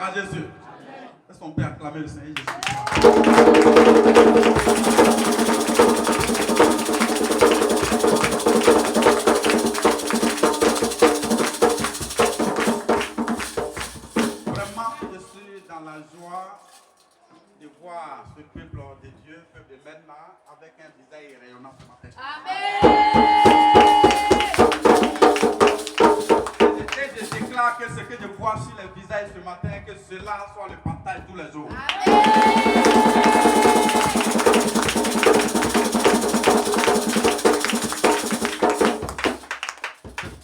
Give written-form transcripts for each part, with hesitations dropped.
à Jésus. Est-ce qu'on peut acclamer le Seigneur Jésus? Vraiment, je suis dans la joie de voir ce peuple de Dieu, peuple de maintenant, avec un visage rayonnant ce matin. Et je déclare que ce que je vois sur les visages ce matin, que cela soit le partage tous les jours.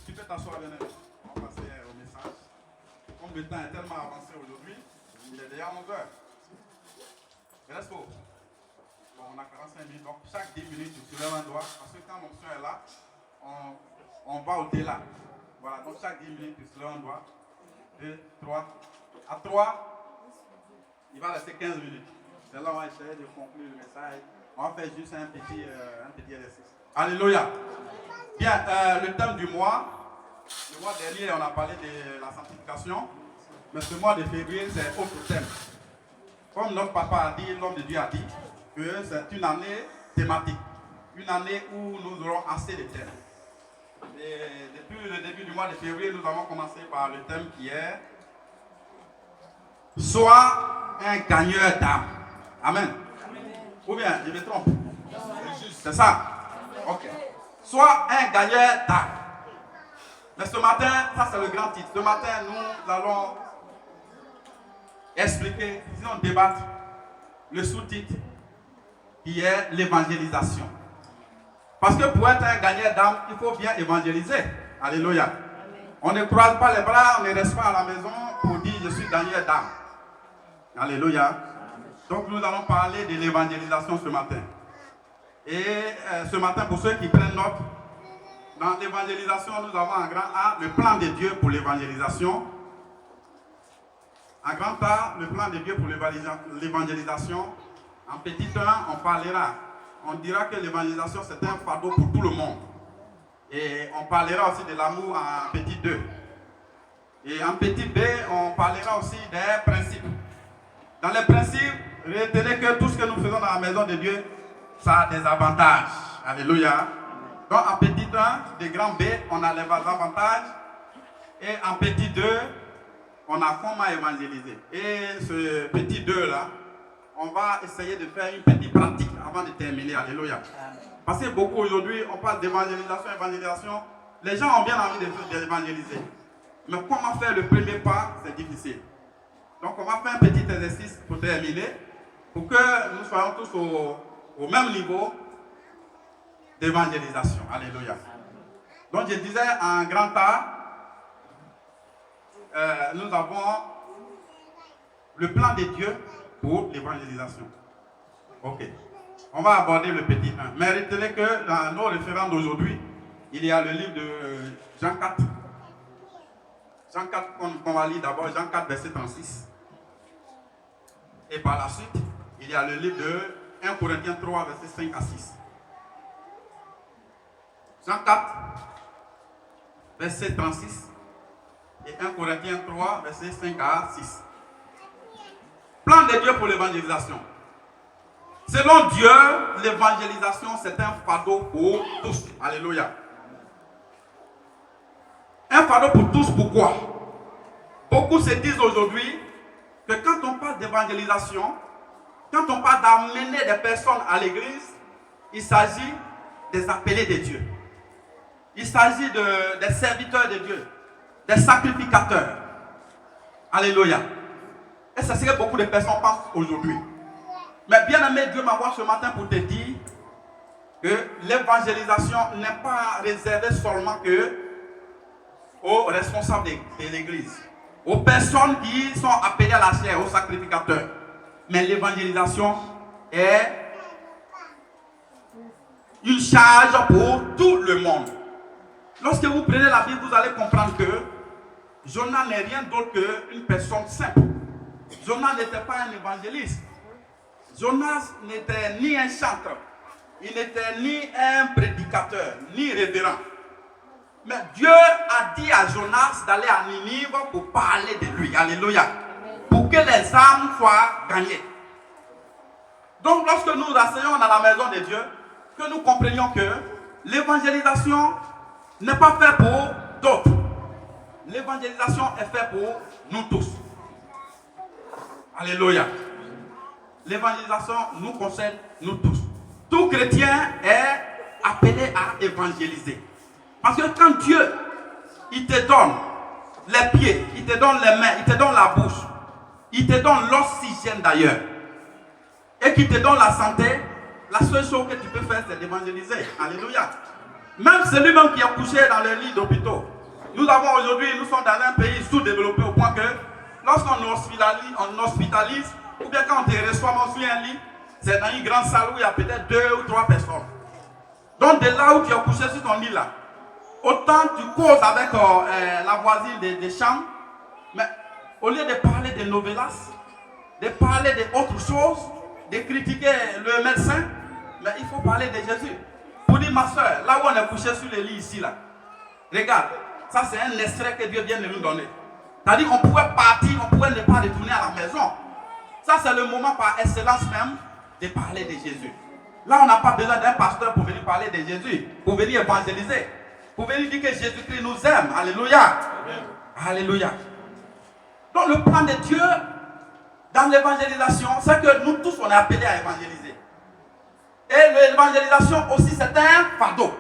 Tu peux t'asseoir, bien-aimé. On va passer au message. Comme le temps est tellement avancé aujourd'hui, il est déjà 11 heures. Reste beau. Bon, on a 45 minutes, donc chaque 10 minutes, tu soulèves un doigt. Parce que quand l'onction est là, on va au-delà. Voilà, donc chaque 10 minutes, tu soulèves un doigt. 2, 3. À 3, il va rester 15 minutes. C'est là où on va essayer de conclure le message. On va faire juste un petit exercice. Alléluia. Bien, le thème du mois. Le mois dernier, on a parlé de la sanctification. Mais ce mois de février, c'est autre thème. Comme notre papa a dit, l'homme de Dieu a dit, que c'est une année thématique. Une année où nous aurons assez de thèmes. Et depuis le début du mois de février, nous avons commencé par le thème qui est « Sois un gagneur d'âme ». Amen. Ou bien, je me trompe? C'est ça? Ok. Sois un gagneur d'âme. Mais ce matin, ça c'est le grand titre. Ce matin, nous allons expliquer, disons débattre, le sous-titre qui est l'évangélisation. Parce que pour être un gagneur d'âme, il faut bien évangéliser. Alléluia. Amen. On ne croise pas les bras, on ne reste pas à la maison pour dire je suis gagneur d'âme. Alléluia. Amen. Donc nous allons parler de l'évangélisation ce matin. Et ce matin, pour ceux qui prennent note, dans l'évangélisation, nous avons en grand A le plan de Dieu pour l'évangélisation. En grand A, le plan de Dieu pour l'évangélisation. En petit 1, on parlera. On dira que l'évangélisation c'est un fardeau pour tout le monde. Et on parlera aussi de l'amour en petit 2. Et en petit B, on parlera aussi des principes. Dans les principes, retenez que tout ce que nous faisons dans la maison de Dieu, ça a des avantages. Alléluia. Donc en petit 1, de grand B, on a les avantages. Et en petit 2, on a comment évangéliser. Et ce petit 2 là, on va essayer de faire une petite pratique avant de terminer. Alléluia. Parce que beaucoup aujourd'hui, on parle d'évangélisation, évangélisation. Les gens ont bien envie d'évangéliser. Mais comment faire le premier pas, c'est difficile. Donc on va faire un petit exercice pour terminer, pour que nous soyons tous au même niveau d'évangélisation. Alléluia. Donc je disais en grand A, nous avons le plan de Dieu pour l'évangélisation. Ok. On va aborder le petit 1. Mais retenez que dans nos référents d'aujourd'hui, il y a le livre de Jean 4. Jean 4, qu'on va lire d'abord, Jean 4, verset 36. Et par la suite, il y a le livre de 1 Corinthiens 3, verset 5 à 6. Jean 4, verset 36. Et 1 Corinthiens 3, verset 5 à 6. Plan de Dieu pour l'évangélisation. Selon Dieu, l'évangélisation, c'est un fardeau pour tous. Alléluia. Un fardeau pour tous, pourquoi? Beaucoup se disent aujourd'hui que quand on parle d'évangélisation, quand on parle d'amener des personnes à l'église, il s'agit des appelés de Dieu. Il s'agit des serviteurs de Dieu, des sacrificateurs. Alléluia. Et c'est ce que beaucoup de personnes pensent aujourd'hui. Mais bien aimé, Dieu m'envoie ce matin pour te dire que l'évangélisation n'est pas réservée seulement aux responsables de l'église, aux personnes qui sont appelées à la chair, aux sacrificateurs. Mais l'évangélisation est une charge pour tout le monde. Lorsque vous prenez la Bible, vous allez comprendre que Jonas n'est rien d'autre qu'une personne simple. Jonas n'était pas un évangéliste. Jonas n'était ni un chanteur, il n'était ni un prédicateur, ni révérend. Mais Dieu a dit à Jonas d'aller à Ninive pour parler de lui. Alléluia. pour que les âmes soient gagnées. Donc lorsque nous enseignons dans la maison de Dieu, que nous comprenions que l'évangélisation n'est pas faite pour d'autres. L'évangélisation est faite pour nous tous. Alléluia. L'évangélisation nous concerne nous tous. Tout chrétien est appelé à évangéliser. Parce que quand Dieu, il te donne les pieds, il te donne les mains, il te donne la bouche, il te donne l'oxygène d'ailleurs, et qu'il te donne la santé, la seule chose que tu peux faire, c'est d'évangéliser. Alléluia. Même celui-même qui a couché dans les lits d'hôpitaux. Nous sommes dans un pays sous-développé au point que lorsqu'on hospitalise, ou bien quand on te reçoit sur un lit, c'est dans une grande salle où il y a peut-être 2 ou 3 personnes. Donc de là où tu as couché sur ton lit là, autant tu causes avec la voisine des chambres, mais au lieu de parler de novelas, de parler d'autres choses, de critiquer le médecin, mais il faut parler de Jésus. Pour dire ma soeur, là où on est couché sur le lit ici là, regarde, ça c'est un extrait que Dieu vient de nous donner. C'est-à-dire qu'on pouvait partir, on pouvait ne pas retourner à la maison. Ça c'est le moment par excellence même de parler de Jésus. Là on n'a pas besoin d'un pasteur pour venir parler de Jésus, pour venir évangéliser, pour venir dire que Jésus-Christ nous aime. Alléluia. Amen. Alléluia. Donc le plan de Dieu dans l'évangélisation, c'est que nous tous on est appelés à évangéliser. Et l'évangélisation aussi c'est un fardeau.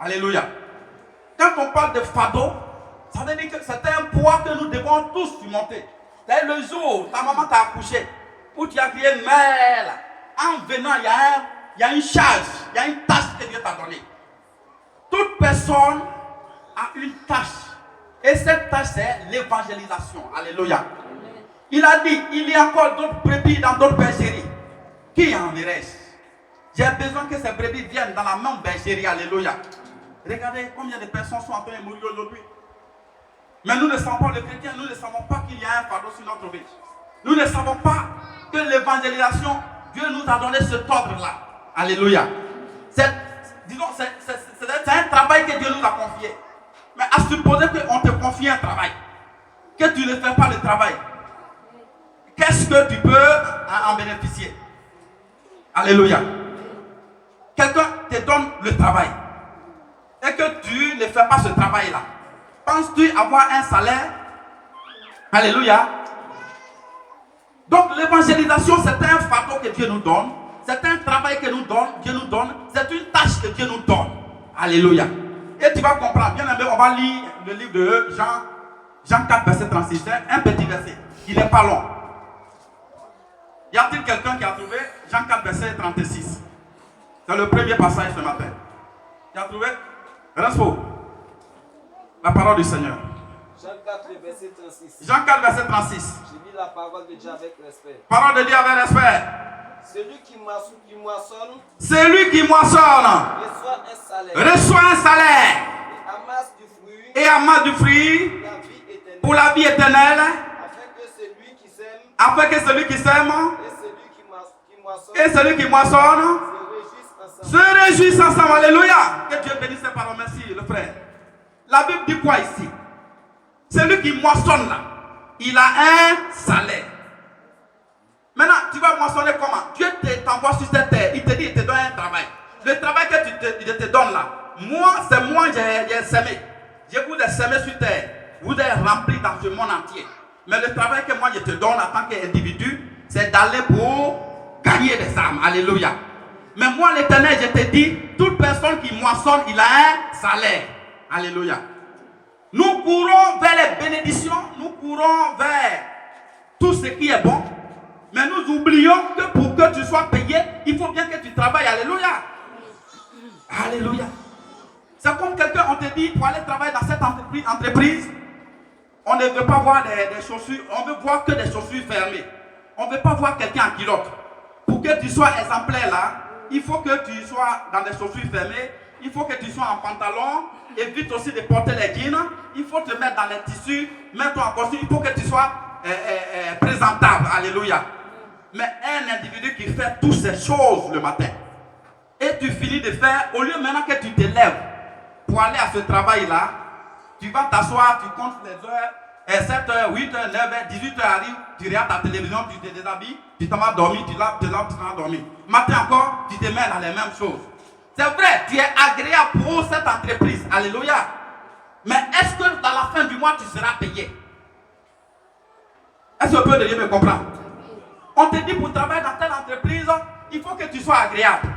Alléluia. Quand on parle de fardeau, ça veut dire que c'est un poids que nous devons tous surmonter. C'est le jour où ta maman t'a accouché, où tu as crié mère, en venant, il y a une charge, il y a une tâche que Dieu t'a donnée. Toute personne a une tâche. Et cette tâche, c'est l'évangélisation. Alléluia. Il a dit, il y a encore d'autres brebis dans d'autres bergeries. Qui enverrai-je? J'ai besoin que ces brebis viennent dans la même bergerie. Alléluia. Regardez combien de personnes sont en train de mourir aujourd'hui. Mais nous ne savons pas, les chrétiens, nous ne savons pas qu'il y a un fardeau sur notre vie. Nous ne savons pas que l'évangélisation, Dieu nous a donné cet ordre-là. Alléluia. C'est un travail que Dieu nous a confié. Mais à supposer qu'on te confie un travail, que tu ne fais pas le travail, qu'est-ce que tu peux en bénéficier? Alléluia. Quelqu'un te donne le travail et que tu ne fais pas ce travail-là. Penses-tu avoir un salaire? Alléluia. Donc l'évangélisation, c'est un fardeau que Dieu nous donne. C'est un travail que Dieu nous donne. C'est une tâche que Dieu nous donne. Alléluia. Et tu vas comprendre. Bien aimé, on va lire le livre de Jean 4, verset 36. C'est un petit verset. Il n'est pas long. Y a-t-il quelqu'un qui a trouvé Jean 4, verset 36? C'est le premier passage ce matin. Qui a trouvé? Respo. La parole du Seigneur. Jean 4, verset 36. Jean 4, verset 36. Je lis la parole de Dieu avec respect. Parole de Dieu avec respect. Celui qui moissonne, reçoit un salaire. Et amasse du fruit pour la vie éternelle. Afin que celui qui sème et celui qui moissonne se réjouissent ensemble. Alléluia. Que Dieu bénisse ces paroles. Merci le frère. La Bible dit quoi ici? Celui qui moissonne là, il a un salaire. Maintenant, tu vas moissonner comment? Dieu t'envoie sur cette terre, il te dit, il te donne un travail. Le travail que je te donne là, c'est moi, j'ai semé. Je vous ai semé sur terre. Vous êtes rempli dans ce monde entier. Mais le travail que moi je te donne en tant qu'individu, c'est d'aller pour gagner des âmes. Alléluia. Mais moi, l'Éternel, je te dis, toute personne qui moissonne, il a un salaire. Alléluia. Nous courons vers les bénédictions, nous courons vers tout ce qui est bon. Mais nous oublions que pour que tu sois payé, il faut bien que tu travailles. Alléluia. Alléluia. C'est comme quelqu'un, on te dit, pour aller travailler dans cette entreprise, on ne veut pas voir des chaussures, on veut voir que des chaussures fermées. On ne veut pas voir quelqu'un en culotte. Pour que tu sois exemplaire là, il faut que tu sois dans des chaussures fermées, il faut que tu sois en pantalon, évite aussi de porter les jeans, il faut te mettre dans les tissus, mets-toi en costume, il faut que tu sois présentable. Alléluia. Mais un individu qui fait toutes ces choses le matin, et tu finis de faire, au lieu maintenant que tu te lèves pour aller à ce travail-là, tu vas t'asseoir, tu comptes les heures, 7h, 8h, 9h, 18h arrive, tu regardes ta télévision, tu te déshabilles, tu t'en vas dormir, tu laves, tu t'en vas dormir. Matin encore, tu te mets dans les mêmes choses. C'est vrai, tu es agréable pour cette entreprise. Alléluia. Mais est-ce que dans la fin du mois, tu seras payé? Est-ce que le peuple de Dieu me comprend? On te dit pour travailler dans telle entreprise, il faut que tu sois agréable.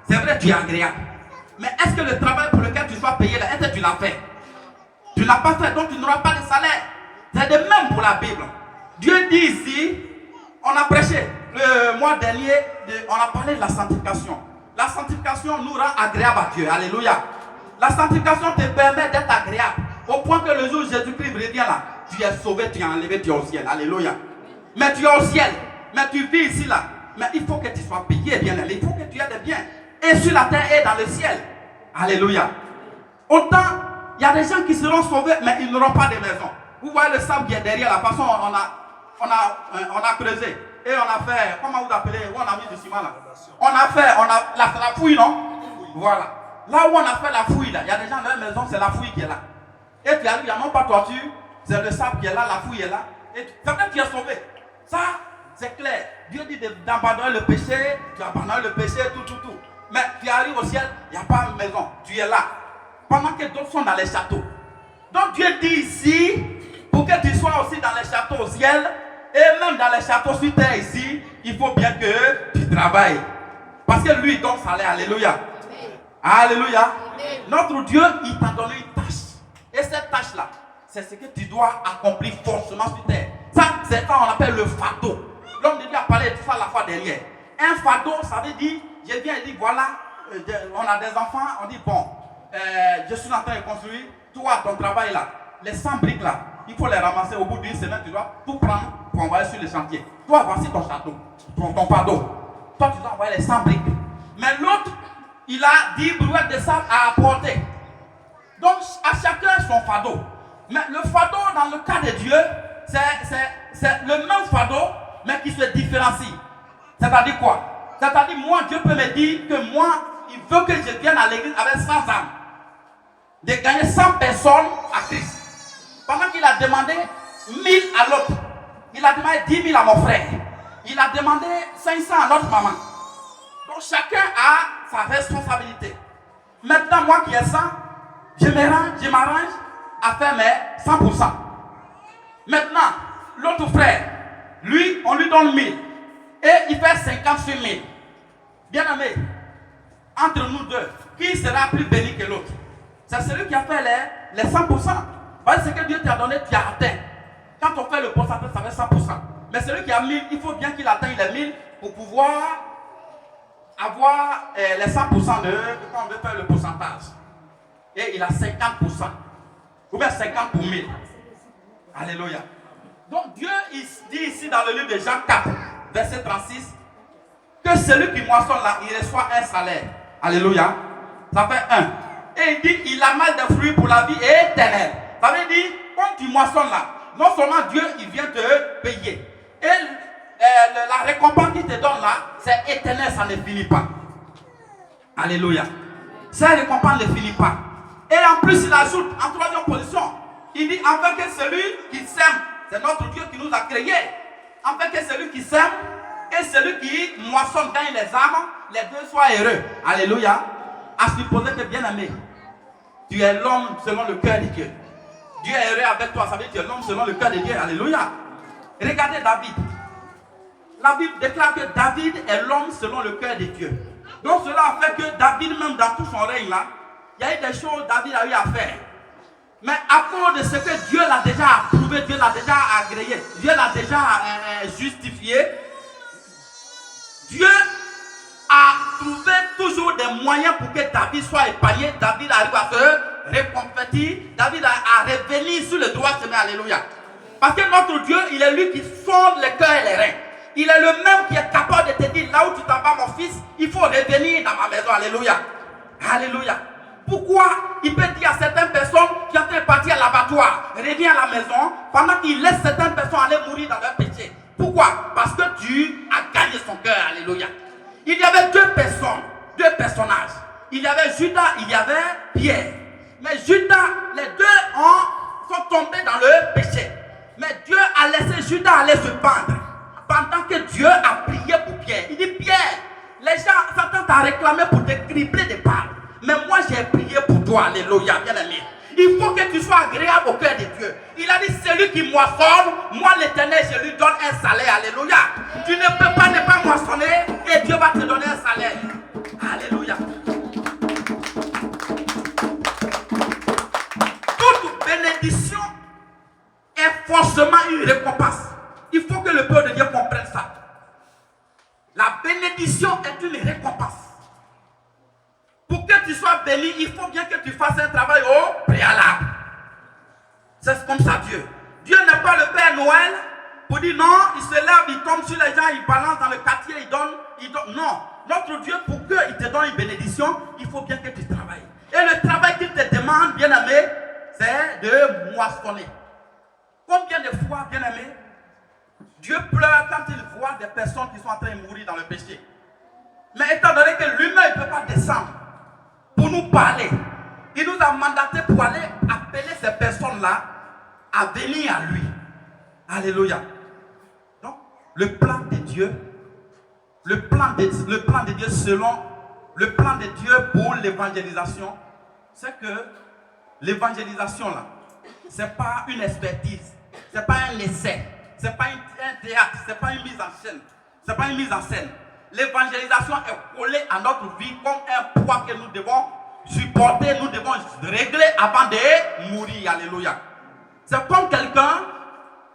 C'est vrai, tu es agréable. Mais est-ce que le travail pour lequel tu sois payé, là, est-ce que tu l'as fait? Tu ne l'as pas fait, donc tu n'auras pas de salaire. C'est de même pour la Bible. Dieu dit ici, on a prêché le mois dernier, on a parlé de la sanctification. La sanctification nous rend agréable à Dieu. Alléluia. La sanctification te permet d'être agréable. Au point que le jour où Jésus-Christ revient là, tu es sauvé, tu es enlevé, tu es au ciel. Alléluia. Mais tu es au ciel. Mais tu vis ici là. Mais il faut que tu sois payé, bien aimé. Il faut que tu aies des biens. Et sur la terre et dans le ciel. Alléluia. Autant, il y a des gens qui seront sauvés, mais ils n'auront pas de maison. Vous voyez le sable qui est derrière la façon on a creusé. Et on a fait, comment vous appelez, où on a mis du ciment là? On a fait, la fouille, non? Voilà. Là où on a fait la fouille là, il y a des gens dans leur maison, c'est la fouille qui est là. Et puis il n'y a même pas de toiture, c'est le sable qui est là, la fouille est là. Et c'est vrai que tu es sauvé. Ça, c'est clair. Dieu dit d'abandonner le péché, tu abandonnes le péché, tout. Mais tu arrives au ciel, il n'y a pas de maison, tu es là. Pendant que d'autres sont dans les châteaux. Donc Dieu dit ici, pour que tu sois aussi dans les châteaux au ciel, et même dans les châteaux sur terre ici, il faut bien que tu travailles. Parce que lui donne salaire. Alléluia. Alléluia. Notre Dieu, il t'a donné une tâche. Et cette tâche-là, c'est ce que tu dois accomplir forcément sur terre. Ça, c'est ça qu'on appelle le fardeau. L'homme de Dieu a parlé de ça la fois dernière. Un fardeau, ça veut dire, je viens et dis, voilà, on a des enfants, on dit, bon, je suis en train de construire, toi, ton travail là, les 100 briques là, il faut les ramasser au bout d'une semaine, tu dois tout prendre pour envoyer sur le chantier. Toi, voici ton château, ton fardeau. Toi, tu dois envoyer les 100 briques. Mais l'autre, il a 10 brouettes de sable à apporter. Donc, à chacun son fardeau. Mais le fardeau, dans le cas de Dieu, c'est le même fardeau, mais qui se différencie. C'est-à-dire quoi? C'est-à-dire, moi, Dieu peut me dire que moi, il veut que je vienne à l'église avec 100 âmes. De gagner 100 personnes à Christ. Pendant qu'il a demandé 1000 à l'autre. Il a demandé 10 000 à mon frère. Il a demandé 500 à notre maman. Donc chacun a sa responsabilité. Maintenant, moi qui ai 100, je m'arrange à faire mes 100%. Maintenant, l'autre frère, lui, on lui donne 1000. Et il fait 50 sur 1000. Bien aimé, entre nous deux, qui sera plus béni que l'autre? C'est celui qui a fait les 100%. Parce que ce que Dieu t'a donné, tu as atteint. Quand on fait le pourcentage, ça fait 100%. Mais celui qui a 1000, il faut bien qu'il atteigne les 1000 pour pouvoir avoir les 100% quand on veut faire le pourcentage. Et il a 50%. Ou bien 50 pour 1000. Alléluia. Donc Dieu il dit ici dans le livre de Jean 4, verset 36, que celui qui moissonne là, il reçoit un salaire. Alléluia. Ça fait 1. Et il dit, il a mal de fruits pour la vie éternelle. Ça veut dire, quand tu moissonnes là, non seulement Dieu, il vient te payer. Et la récompense qu'il te donne là, c'est éternel, ça ne finit pas. Alléluia. Cette récompense ne finit pas. Et en plus, il ajoute en troisième position, il dit, afin que celui qui sème, c'est notre Dieu qui nous a créés, afin que celui qui sème et celui qui moissonne gagne les âmes, les deux soient heureux. Alléluia. À supposer que, bien aimé, tu es l'homme selon le cœur de Dieu. Dieu est heureux avec toi, ça veut dire que tu es l'homme selon le cœur de Dieu. Alléluia. Regardez David. La Bible déclare que David est l'homme selon le cœur de Dieu. Donc cela a fait que David, même dans tout son règne là, il y a eu des choses que David a eu à faire. Mais à cause de ce que Dieu l'a déjà approuvé, Dieu l'a déjà agréé, Dieu l'a déjà justifié, Dieu a trouvé toujours des moyens pour que David soit épargné. David arrive à se reconvertir. David a revenir sur le droit chemin. Alléluia. Parce que notre Dieu, il est lui qui sonde les cœurs et les reins. Il est le même qui est capable de te dire, là où tu t'en vas mon fils, il faut revenir dans ma maison. Alléluia. Alléluia. Pourquoi il peut dire à certaines personnes qui ont été parties à l'abattoir, reviens à la maison, pendant qu'il laisse certaines personnes aller mourir dans leur péché? Pourquoi? Parce que tu as gagné son cœur. Alléluia. Il y avait deux personnages. Il y avait Judas, il y avait Pierre. Mais Judas, les deux sont tombés dans le péché. Mais Dieu a laissé Judas aller se pendre. Pendant que Dieu a prié pour Pierre. Il dit, Pierre, les gens s'attendent à réclamer pour te cribler des balles. Mais moi j'ai prié pour toi, alléluia, bien aimé. Il faut que tu sois agréable au cœur de Dieu. Il a dit, celui qui moissonne, moi l'Éternel, je lui donne un salaire, alléluia. Tu ne peux pas ne pas moissonner et Dieu va te donner un salaire. Alléluia. Toute bénédiction est forcément une récompense. Il faut que le peuple de Dieu comprenne ça. La bénédiction est une récompense. Pour que tu sois béni, il faut bien que tu fasses un travail au préalable. C'est comme ça Dieu. Dieu n'est pas le Père Noël pour dire non, il se lève, il tombe sur les gens, il balance dans le quartier, il donne. Non, notre Dieu, pour qu'il te donne une bénédiction, il faut bien que tu travailles. Et le travail qu'il te demande, bien aimé, c'est de moissonner. Combien de fois, bien aimé, Dieu pleure quand il voit des personnes qui sont en train de mourir dans le péché. Mais étant donné que l'humain ne peut pas descendre pour nous parler, il nous a mandaté pour aller appeler ces personnes-là à venir à lui. Alléluia. Donc, le plan de Dieu, le plan de Dieu selon le plan de Dieu pour l'évangélisation, c'est que l'évangélisation là, c'est pas une expertise, c'est pas un essai, c'est pas un théâtre, c'est pas une mise en scène, c'est pas une mise en scène. L'évangélisation est collée à notre vie comme un poids que nous devons supporter, nous devons régler avant de mourir. Alléluia. C'est comme quelqu'un,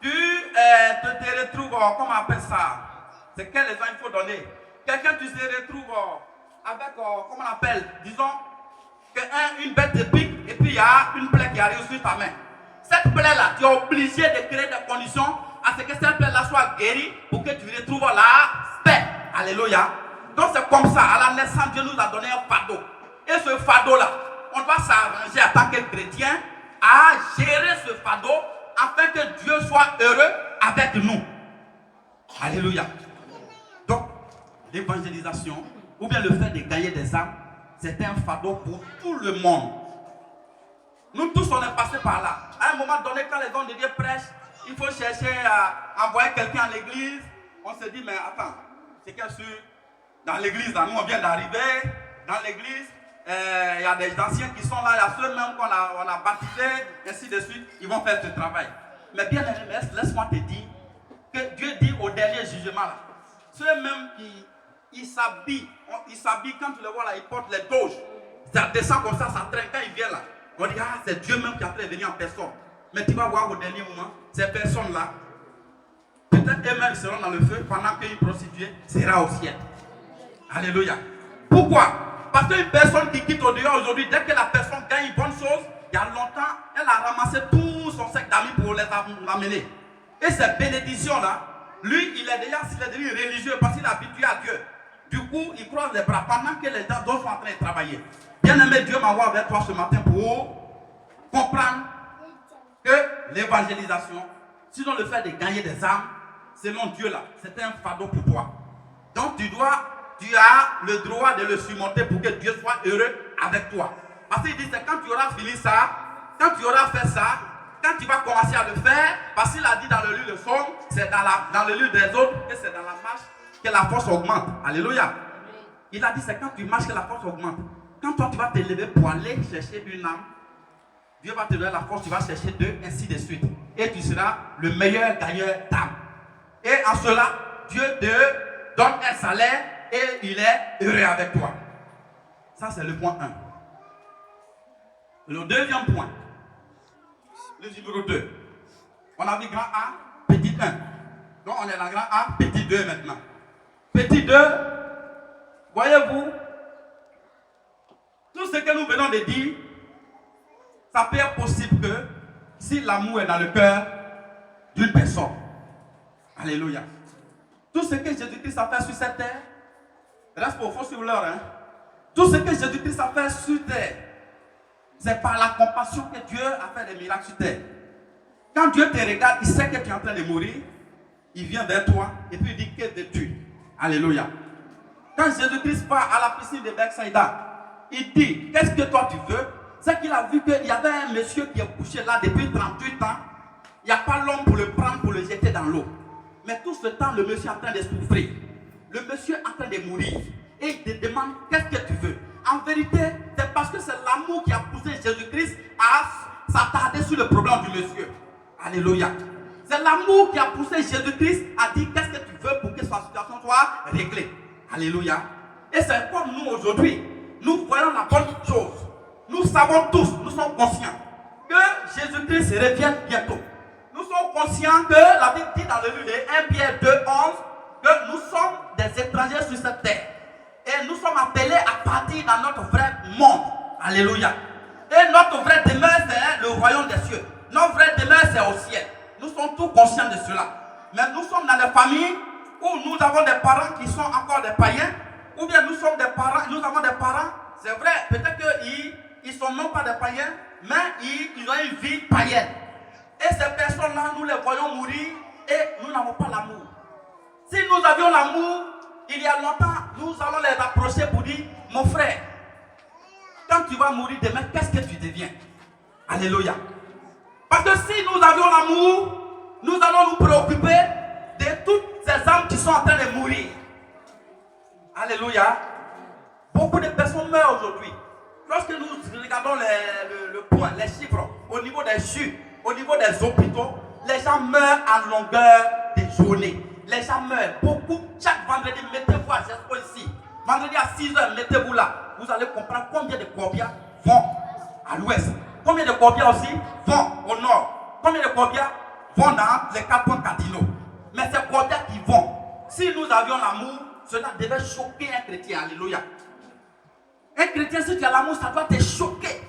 tu te retrouves, comment on appelle ça? C'est quel exemple il faut donner? Quelqu'un, tu te retrouves avec, comment on appelle? Disons, une bête te pique et puis il y a une plaie qui arrive sur ta main. Cette plaie-là, tu es obligé de créer des conditions à ce que cette plaie-là soit guérie pour que tu retrouves la paix. Alléluia. Donc c'est comme ça, à la naissance, Dieu nous a donné un fardeau. Et ce fardeau-là, on doit s'arranger en tant que chrétien à gérer ce fardeau afin que Dieu soit heureux avec nous. Alléluia. Donc, l'évangélisation, ou bien le fait de gagner des âmes, c'est un fardeau pour tout le monde. Nous tous, on est passés par là. À un moment donné, quand les hommes de Dieu prêchent, il faut chercher à envoyer quelqu'un à l'église. On se dit, mais attends, c'est qu'à sûr, dans l'église, nous, on vient d'arriver, dans l'église, il y a des anciens qui sont là, il y a ceux même qu'on a baptisés, ainsi de suite, ils vont faire ce travail. Mais bien aimé, laisse-moi te dire que Dieu dit au dernier jugement, là, ceux même qui s'habillent quand tu les vois là, ils portent les doges, ça descend comme ça traîne, quand ils viennent là, on dit, ah, c'est Dieu même qui a fait venir en personne. Mais tu vas voir au dernier moment, ces personnes-là, peut-être eux-mêmes seront dans le feu pendant qu'une prostituée sera au ciel. Alléluia. Pourquoi? Parce qu'une personne qui quitte au dehors aujourd'hui, dès que la personne gagne une bonne chose, il y a longtemps, elle a ramassé tout son sac d'amis pour les amener. Et cette bénédiction-là, lui, il est déjà devenu religieux parce qu'il est habitué à Dieu. Du coup, il croise les bras pendant que les autres sont en train de travailler. Bien-aimé, Dieu m'envoie vers toi ce matin pour comprendre que l'évangélisation, sinon le fait de gagner des âmes, selon Dieu là, c'est un fardeau pour toi. Donc tu as le droit de le surmonter pour que Dieu soit heureux avec toi. Parce qu'il dit, c'est quand tu auras fini ça, quand tu auras fait ça, quand tu vas commencer à le faire, parce qu'il a dit dans le livre de Somme, c'est dans le livre des autres, et c'est dans la marche que la force augmente. Alléluia. Il a dit, c'est quand tu marches que la force augmente. Quand toi tu vas te lever pour aller chercher une âme, Dieu va te donner la force, tu vas chercher deux, ainsi de suite. Et tu seras le meilleur gagneur d'âme. Et en cela, Dieu te donne un salaire et il est heureux avec toi. Ça, c'est le point 1. Le deuxième point, le numéro 2. On a dit grand A, petit 1. Donc, on est dans grand A, petit 2 maintenant. Petit 2, voyez-vous, tout ce que nous venons de dire, ça peut être possible que si l'amour est dans le cœur d'une personne. Alléluia. Tout ce que Jésus-Christ a fait sur cette terre, reste pour faux sur l'heure, hein. Tout ce que Jésus-Christ a fait sur terre, c'est par la compassion que Dieu a fait des miracles sur terre. Quand Dieu te regarde, il sait que tu es en train de mourir, il vient vers toi et puis il dit, que veux-tu? Alléluia. Quand Jésus-Christ part à la piscine de Bethsaïda, il dit, qu'est-ce que toi tu veux? C'est qu'il a vu qu'il y avait un monsieur qui est couché là depuis 38 ans. il n'y a pas l'homme pour le prendre, pour le jeter dans l'eau. Mais tout ce temps, le monsieur est en train de souffrir. Le monsieur est en train de mourir. Et il te demande, qu'est-ce que tu veux? En vérité, c'est parce que c'est l'amour qui a poussé Jésus-Christ à s'attarder sur le problème du monsieur. Alléluia. C'est l'amour qui a poussé Jésus-Christ à dire, qu'est-ce que tu veux pour que sa situation soit réglée. Alléluia. Et c'est comme nous aujourd'hui. Nous voyons la bonne chose. Nous savons tous, nous sommes conscients que Jésus-Christ revient bientôt. Nous sommes conscients que la Bible dit dans le livre de 1 Pierre 2, 11 que nous sommes des étrangers sur cette terre. Et nous sommes appelés à partir dans notre vrai monde. Alléluia. Et notre vraie demeure, c'est le royaume des cieux. Notre vraie demeure, c'est au ciel. Nous sommes tous conscients de cela. Mais nous sommes dans des familles où nous avons des parents qui sont encore des païens. Ou bien nous avons des parents, c'est vrai, peut-être qu'ils ne sont même pas des païens, mais ils ont une vie païenne. Et ces personnes-là, nous les voyons mourir et nous n'avons pas l'amour. Si nous avions l'amour, il y a longtemps, nous allons les approcher pour dire, mon frère, quand tu vas mourir demain, qu'est-ce que tu deviens? Alléluia. Parce que si nous avions l'amour, nous allons nous préoccuper de toutes ces âmes qui sont en train de mourir. Alléluia. Beaucoup de personnes meurent aujourd'hui. Lorsque nous regardons le point, les chiffres, au niveau des CHU, au niveau des hôpitaux, les gens meurent en longueur de journée. Les gens meurent beaucoup. Chaque vendredi, mettez-vous à Gespo ici. Vendredi à 6h, mettez-vous là. Vous allez comprendre combien de corbières vont à l'ouest. Combien de corbières aussi vont au nord. Combien de corbières vont dans les 4 points cardinaux. Mais ces corbières qui vont, si nous avions l'amour, cela devait choquer un chrétien. Alléluia. Un chrétien, si tu as l'amour, ça doit te choquer.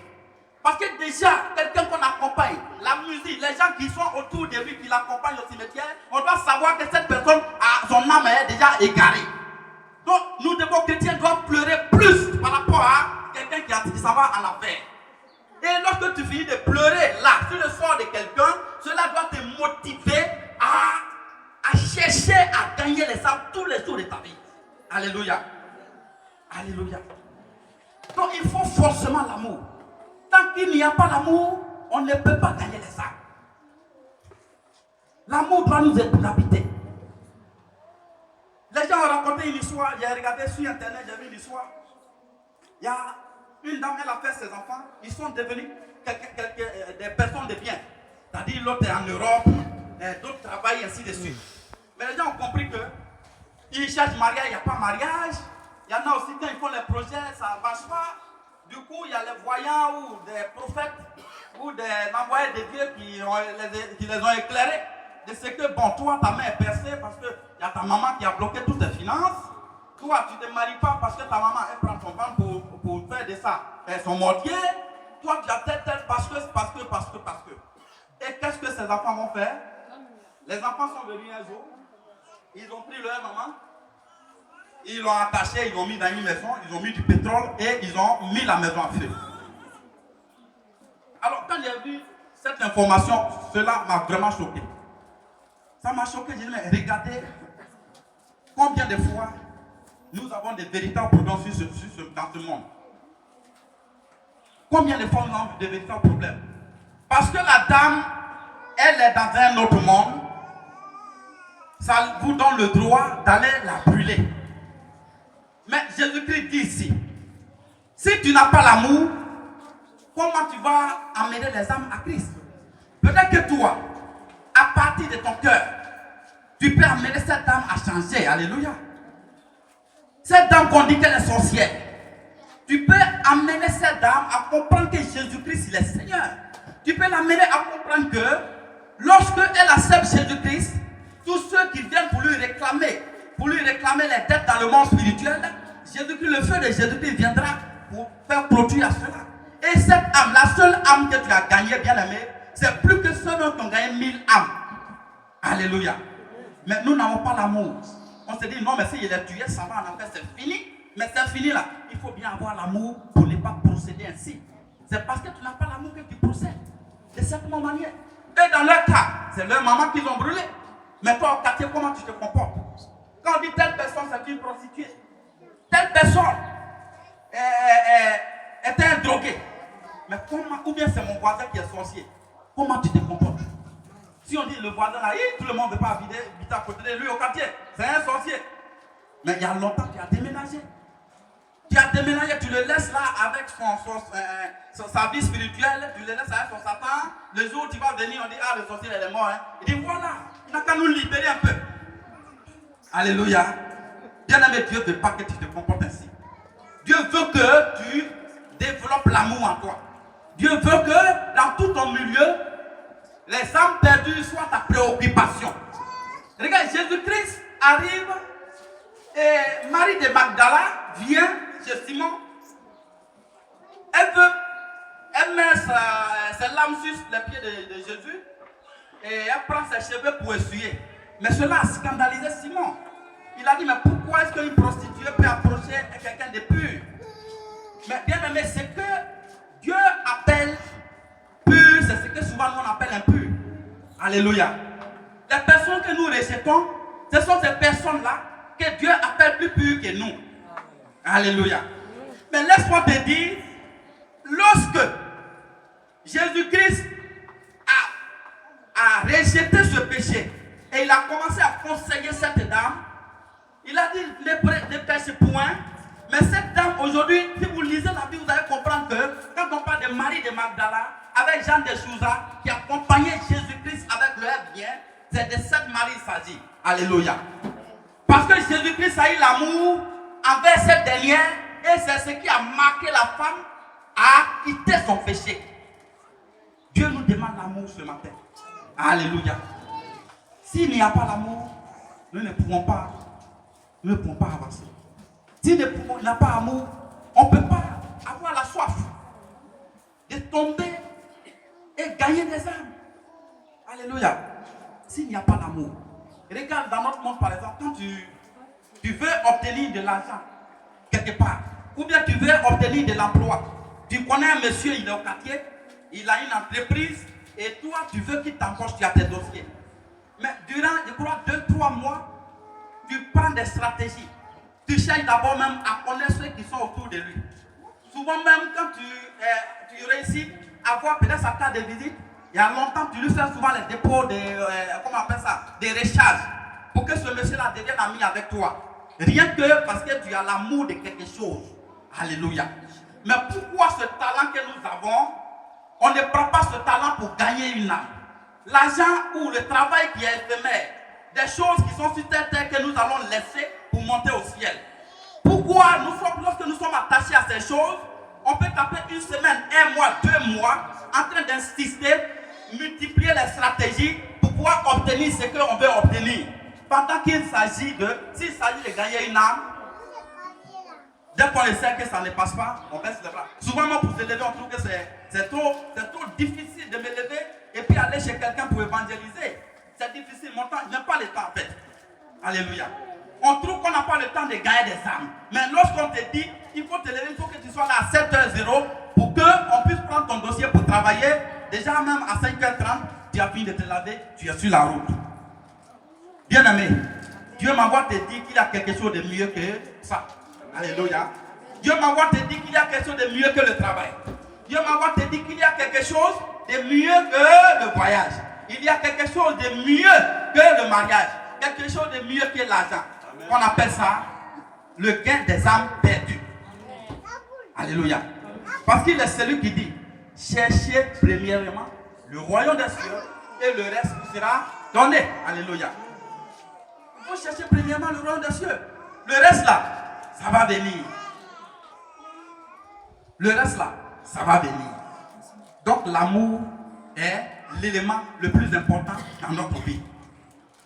Parce que déjà, quelqu'un qu'on accompagne, la musique, les gens qui sont autour de lui, qui l'accompagnent au cimetière, on doit savoir que cette personne, son âme est déjà égarée. Donc, nous devons, chrétiens, doivent pleurer plus par rapport à quelqu'un qui s'en va en affaire. Et lorsque tu finis de pleurer là, sur le sort de quelqu'un, cela doit te motiver à chercher à gagner les âmes tous les jours de ta vie. Alléluia. Alléluia. Donc il faut forcément l'amour. Tant qu'il n'y a pas l'amour, on ne peut pas gagner les âmes. L'amour doit nous habiter. Les gens ont raconté une histoire, j'ai regardé sur internet, j'ai vu une histoire. Il y a une dame, elle a fait ses enfants, ils sont devenus des personnes de bien. C'est-à-dire l'autre est en Europe, d'autres travaillent ainsi de suite. Mais les gens ont compris que ils cherchent mariage, il n'y a pas mariage. Il y en a aussi quand ils font les projets, ça ne marche pas. Du coup, il y a les voyants ou des prophètes ou des envoyés de Dieu qui les ont éclairés de ce que, bon, toi, ta main est percée parce qu'il y a ta maman qui a bloqué toutes tes finances. Toi, tu ne te maries pas parce que ta maman, elle prend ton ventre pour faire de ça son mortier. Toi, tu as tel parce que. Et qu'est-ce que ces enfants vont faire? Les enfants sont venus un jour. Ils ont pris leur maman, ils l'ont attachée, ils l'ont mis dans une maison, ils ont mis du pétrole et ils ont mis la maison en feu. Alors quand j'ai vu cette information, cela m'a vraiment choqué. Ça m'a choqué, j'ai dit, mais regardez combien de fois nous avons des véritables problèmes dans ce monde. Combien de fois nous avons des véritables problèmes? Parce que la dame, elle est dans un autre monde. Ça vous donne le droit d'aller la brûler. Mais Jésus-Christ dit ici, si tu n'as pas l'amour, comment tu vas amener les âmes à Christ? Peut-être que toi, à partir de ton cœur, tu peux amener cette âme à changer. Alléluia. Cette dame qu'on dit qu'elle est sorcière, tu peux amener cette dame à comprendre que Jésus-Christ il est Seigneur. Tu peux l'amener à comprendre que lorsque elle accepte Jésus-Christ, tous ceux qui viennent pour lui réclamer les dettes dans le monde spirituel, Jésus-Christ, le feu de Jésus-Christ viendra pour faire clôture à cela. Et cette âme, la seule âme que tu as gagnée, bien aimé, c'est plus que ceux qui ont gagné 1000 âmes. Alléluia. Mais nous n'avons pas l'amour. On se dit non, mais si il est tué, ça va en enfer, c'est fini. Mais c'est fini là. Il faut bien avoir l'amour pour ne pas procéder ainsi. C'est parce que tu n'as pas l'amour que tu procèdes de cette manière. Et dans leur cas, c'est leur maman qu'ils ont brûlé. Mais toi au quartier, comment tu te comportes? Quand on dit telle personne c'est une prostituée, telle personne est un drogué. Mais comment, ou bien c'est mon voisin qui est sorcier, comment tu te comportes? Si on dit le voisin là, tout le monde ne veut pas habiter à côté de lui au quartier. C'est un sorcier. Mais il y a longtemps qu'il a déménagé. Tu as déménagé, tu le laisses là avec sa vie spirituelle, tu le laisses avec son Satan. Le jour où tu vas venir, on dit, ah, le sorcier il est mort. Hein. Il dit, voilà, il n'a qu'à nous libérer un peu. Alléluia. Bien-aimé, Dieu ne veut pas que tu te comportes ainsi. Dieu veut que tu développes l'amour en toi. Dieu veut que dans tout ton milieu, les âmes perdues soient ta préoccupation. Regarde, Jésus-Christ arrive et Marie de Magdala vient chez Simon. Elle met ses lames sur les pieds de Jésus et elle prend ses cheveux pour essuyer. Mais cela a scandalisé Simon. Il a dit, mais pourquoi est-ce qu'une prostituée peut approcher quelqu'un de pur? Mais bien aimé, ce que Dieu appelle pur, c'est ce que souvent nous on appelle impur. Alléluia. Les personnes que nous rejetons, ce sont ces personnes-là que Dieu appelle plus pures que nous. Alléluia. Mais laisse-moi te dire, lorsque Jésus-Christ a rejeté ce péché et il a commencé à conseiller cette dame, il a dit ne pêche point. Mais cette dame aujourd'hui, si vous lisez la Bible, vous allez comprendre que quand on parle de Marie de Magdala, avec Jean de Souza, qui accompagnait Jésus-Christ avec leur bien, c'est de cette Marie qu'il s'agit. Alléluia. Parce que Jésus-Christ a eu l'amour envers cette dernière, et c'est ce qui a marqué la femme à quitter son péché. Dieu nous demande l'amour ce matin. Alléluia. S'il n'y a pas l'amour, nous ne pouvons pas avancer. S'il n'y a pas amour, on ne peut pas avoir la soif de tomber et gagner des âmes. Alléluia. S'il n'y a pas d'amour. Regarde dans notre monde par exemple, quand tu veux obtenir de l'argent quelque part, ou bien tu veux obtenir de l'emploi, tu connais un monsieur, il est au quartier, il a une entreprise, et toi tu veux qu'il t'embauche, tu as tes dossiers. Mais durant, je crois, 2-3 mois, tu prends des stratégies. Tu cherches d'abord même à connaître ceux qui sont autour de lui. Souvent même quand tu réussis à voir peut-être sa carte de visite, il y a longtemps tu lui fais souvent les dépôts comment on appelle ça, des recharges, pour que ce monsieur-là devienne ami avec toi. Rien que parce que tu as l'amour de quelque chose. Alléluia. Mais pourquoi ce talent que nous avons, on ne prend pas ce talent pour gagner une âme? L'argent ou le travail qui est éphémère, des choses qui sont sur cette terre que nous allons laisser pour monter au ciel. Pourquoi lorsque nous sommes attachés à ces choses, on peut taper une semaine, 1 mois, 2 mois, en train d'insister, multiplier les stratégies pour pouvoir obtenir ce qu'on veut obtenir. Pendant qu'il s'agit de gagner une âme, dès qu'on essaie que ça ne passe pas, on baisse les bras. Souvent, moi, pour se lever, on trouve que c'est trop difficile de me lever et puis aller chez quelqu'un pour évangéliser. C'est difficile, mon temps, je n'ai pas le temps en fait. Alléluia. On trouve qu'on n'a pas le temps de gagner des âmes. Mais lorsqu'on te dit, il faut te lever, il faut que tu sois là à 7h00 pour qu'on puisse prendre ton dossier pour travailler. Déjà même à 5h30, tu as fini de te laver, tu es sur la route. Bien aimé, Dieu m'envoie te dire qu'il y a quelque chose de mieux que ça. Alléluia. Dieu m'envoie te dire qu'il y a quelque chose de mieux que le travail. Dieu m'envoie te dire qu'il y a quelque chose de mieux que le voyage. Il y a quelque chose de mieux que le mariage. Quelque chose de mieux que l'argent. On appelle ça le gain des âmes perdues. Alléluia. Parce qu'il est celui qui dit, cherchez premièrement le royaume des cieux et le reste vous sera donné. Alléluia. Il faut chercher premièrement le royaume des cieux. Le reste là, ça va venir. Le reste là, ça va venir. Donc l'amour est l'élément le plus important dans notre vie.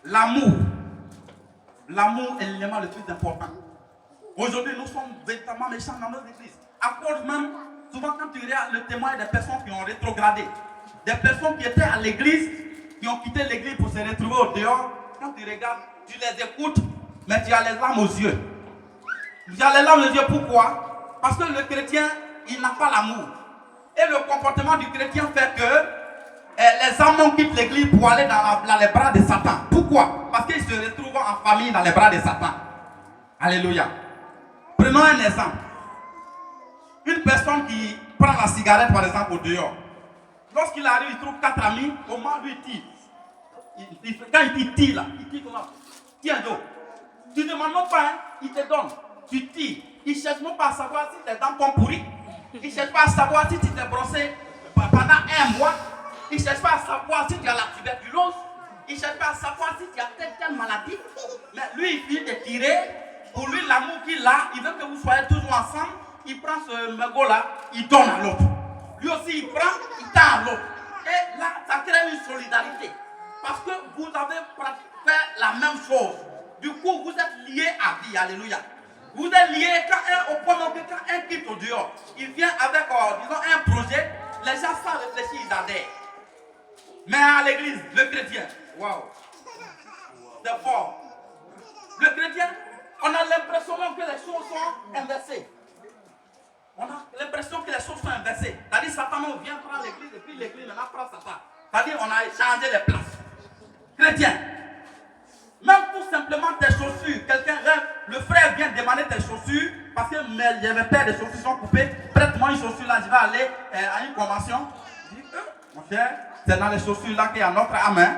L'amour est l'élément le plus important. Aujourd'hui, nous sommes véritablement méchants dans nos églises. À cause même, souvent quand tu regardes le témoin des personnes qui ont rétrogradé, des personnes qui étaient à l'église, qui ont quitté l'église pour se retrouver au dehors, quand tu regardes, tu les écoutes, mais tu as les larmes aux yeux. Tu as les larmes aux yeux, pourquoi? Parce que le chrétien, il n'a pas l'amour. Et le comportement du chrétien fait que les âmes quittent l'église pour aller dans les bras de Satan. Pourquoi? Parce qu'ils se retrouvent en famille dans les bras de Satan. Alléluia. Prenons un exemple. Une personne qui prend la cigarette par exemple au dehors. Lorsqu'il arrive, il trouve 4 amis, comment lui tire? quand il tire là, il tire comment? Tiens donc. Tu ne demandes même pas, hein, il te donne. Tu tires. Il ne cherche même pas à savoir si tes dents sont pourries. Il ne cherche pas à savoir si tu t'es brossé pendant un mois. Il ne cherche pas à savoir si tu as la tuberculose. Il ne cherche pas à savoir si tu as telle maladie. Mais lui, il finit de tirer. Pour lui, l'amour qu'il a, il veut que vous soyez toujours ensemble. Il prend ce mégot-là, il donne à l'autre. Lui aussi, il prend, il tend à l'autre. Et là, ça crée une solidarité. Parce que vous avez fait la même chose. Du coup, vous êtes liés à vie. Alléluia. Vous êtes liés au point où quand un quitte au dehors, il vient avec, disons, un projet, les gens sans réfléchir, ils adhèrent. Mais à l'église, le chrétien, waouh, c'est fort. Le chrétien, on a l'impression que les choses sont inversées. On a l'impression que les choses sont inversées. C'est-à-dire, Satan vient prendre l'église et puis l'église maintenant prend Satan. C'est-à-dire, on a échangé les places. Chrétien, même tout simplement tes chaussures, quelqu'un rêve, le frère vient demander tes chaussures parce que mes paires de chaussures sont coupées. Prête-moi une chaussure là, je vais aller à une convention. Je dis, mon cher, c'est dans les chaussures là qu'il y a notre âme. Hein?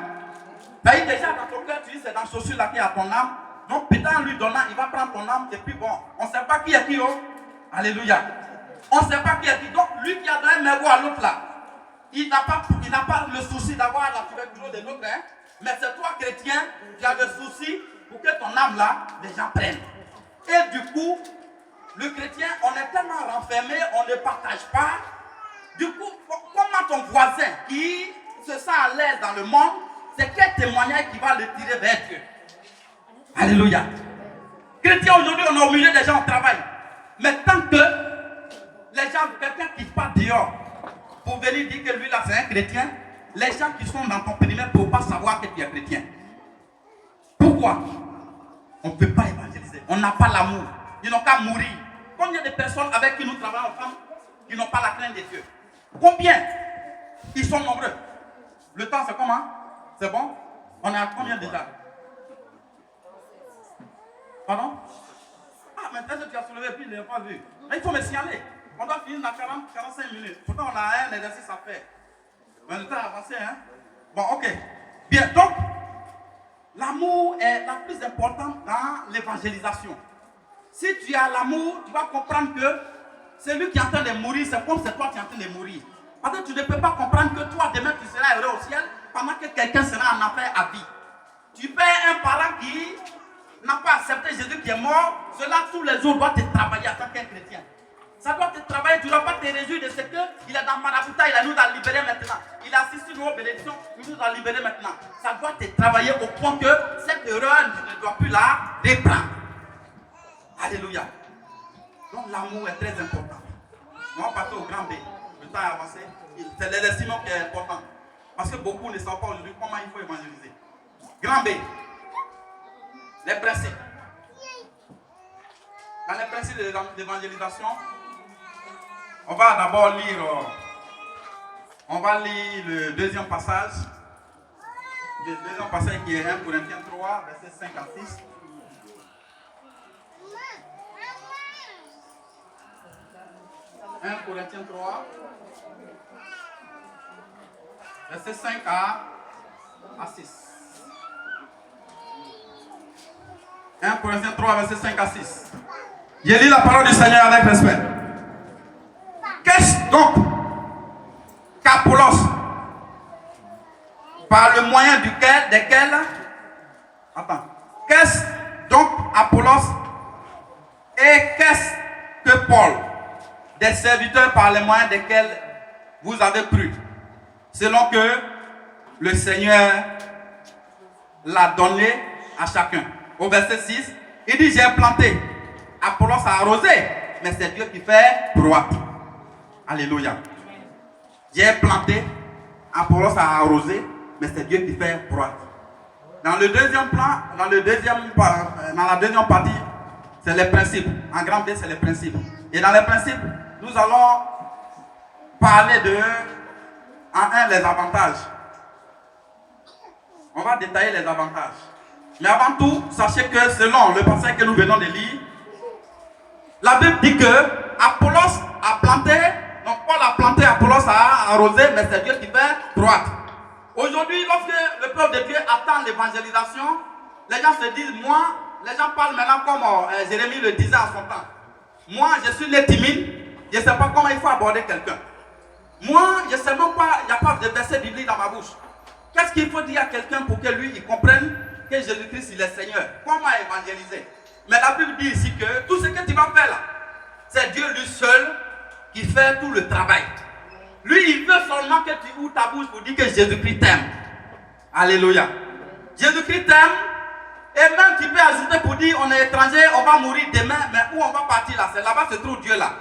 C'est-à-dire, déjà dans ton cœur, tu dis, c'est dans les chaussures là qu'il y a ton âme. Donc, peut-être en lui donnant, il va prendre ton âme et puis bon, on ne sait pas qui est qui. Oh. Alléluia. On ne sait pas qui est qui. Donc, lui qui a donné un mégot à l'autre là, il n'a pas le souci d'avoir la tuberculose de l'autre. Hein? Mais c'est toi, chrétien, qui as le souci pour que ton âme là, les gens prennent. Et du coup, le chrétien, on est tellement renfermé, on ne partage pas. Du coup, comment ton voisin qui se sent à l'aise dans le monde, c'est quel témoignage qui va le tirer vers Dieu? Alléluia. Chrétien, aujourd'hui, on est au milieu des gens au travail. Mais tant que les gens, quelqu'un qui part dehors pour venir dire que lui là c'est un chrétien, les gens qui sont dans ton périmètre ne peuvent pas savoir que tu es chrétien. Pourquoi? On ne peut pas évangéliser. On n'a pas l'amour. Ils n'ont qu'à mourir. Combien de personnes avec qui nous travaillons ensemble qui n'ont pas la crainte de Dieu? Combien? Ils sont nombreux. Le temps c'est comment? C'est bon? On est à combien déjà? Pardon? Ah, maintenant tu as soulevé et puis il n'a pas vu. Mais il faut me signaler. On doit finir dans 40-45 minutes. Pourtant, on a un exercice à faire. Mais le temps a avancé, hein? Bon, ok. Bien, donc, l'amour est la plus importante dans l'évangélisation. Si tu as l'amour, tu vas comprendre que celui qui est en train de mourir, c'est comme c'est toi qui es en train de mourir. Parce que tu ne peux pas comprendre que toi, demain, tu seras heureux au ciel pendant que quelqu'un sera en enfer à vie. Tu perds un parent qui n'a pas accepté Jésus qui est mort, cela tous les jours doit te travailler en tant qu'un chrétien. Ça doit te travailler, tu ne dois pas te réjouir de ce qu'il est dans Marabouta, il nous a libérés maintenant. Il a assisté nos bénédictions, il nous a libérés maintenant. Ça doit te travailler au point que cette erreur ne doit plus la reprendre. Alléluia. Donc l'amour est très important. On va passer au grand B. Le temps est avancé. C'est l'exercice qui est important. Parce que beaucoup ne savent pas aujourd'hui comment il faut évangéliser. Grand B. Les principes. Dans les principes de l'évangélisation, on va d'abord lire, le deuxième passage. Le deuxième passage qui est 1 Corinthiens 3, versets 5 à 6. « 1 Corinthiens 3, versets 5 à 6. 1 Corinthiens 3, versets 5 à 6. Je lis la parole du Seigneur avec respect. Qu'est-ce donc qu'Apollos, par le moyen desquels, qu'est-ce donc Apollos et qu'est-ce que Paul, des serviteurs par les moyens desquels vous avez cru, selon que le Seigneur l'a donné à chacun. Au verset 6, il dit, j'ai planté, Apollos a arrosé, mais c'est Dieu qui fait croître. Alléluia. J'ai planté, Apollos a arrosé, mais c'est Dieu qui fait croître. Dans le deuxième plan, dans la deuxième partie, c'est les principes. En grand B, c'est les principes. Et dans les principes, nous allons parler les avantages. On va détailler les avantages. Mais avant tout, sachez que selon le passage que nous venons de lire, la Bible dit que Apollos a planté, donc Paul a planté, Apollos a arrosé, mais c'est Dieu qui fait croître. Aujourd'hui, lorsque le peuple de Dieu attend l'évangélisation, les gens se disent, moi, les gens parlent maintenant comme Jérémie le disait en son temps. Moi, je suis né timide, je ne sais pas comment il faut aborder quelqu'un. Moi, je ne sais même pas, il n'y a pas de verset biblique dans ma bouche. Qu'est-ce qu'il faut dire à quelqu'un pour que lui, il comprenne que Jésus-Christ, il est Seigneur? Comment évangéliser? Mais la Bible dit ici que tout ce que tu vas faire là, c'est Dieu lui seul qui fait tout le travail. Lui, il veut seulement que tu ouvres ta bouche pour dire que Jésus-Christ t'aime. Alléluia. Jésus-Christ t'aime. Et même tu peux ajouter pour dire on est étranger, on va mourir demain, mais où on va partir là? C'est là-bas se trouve Dieu là.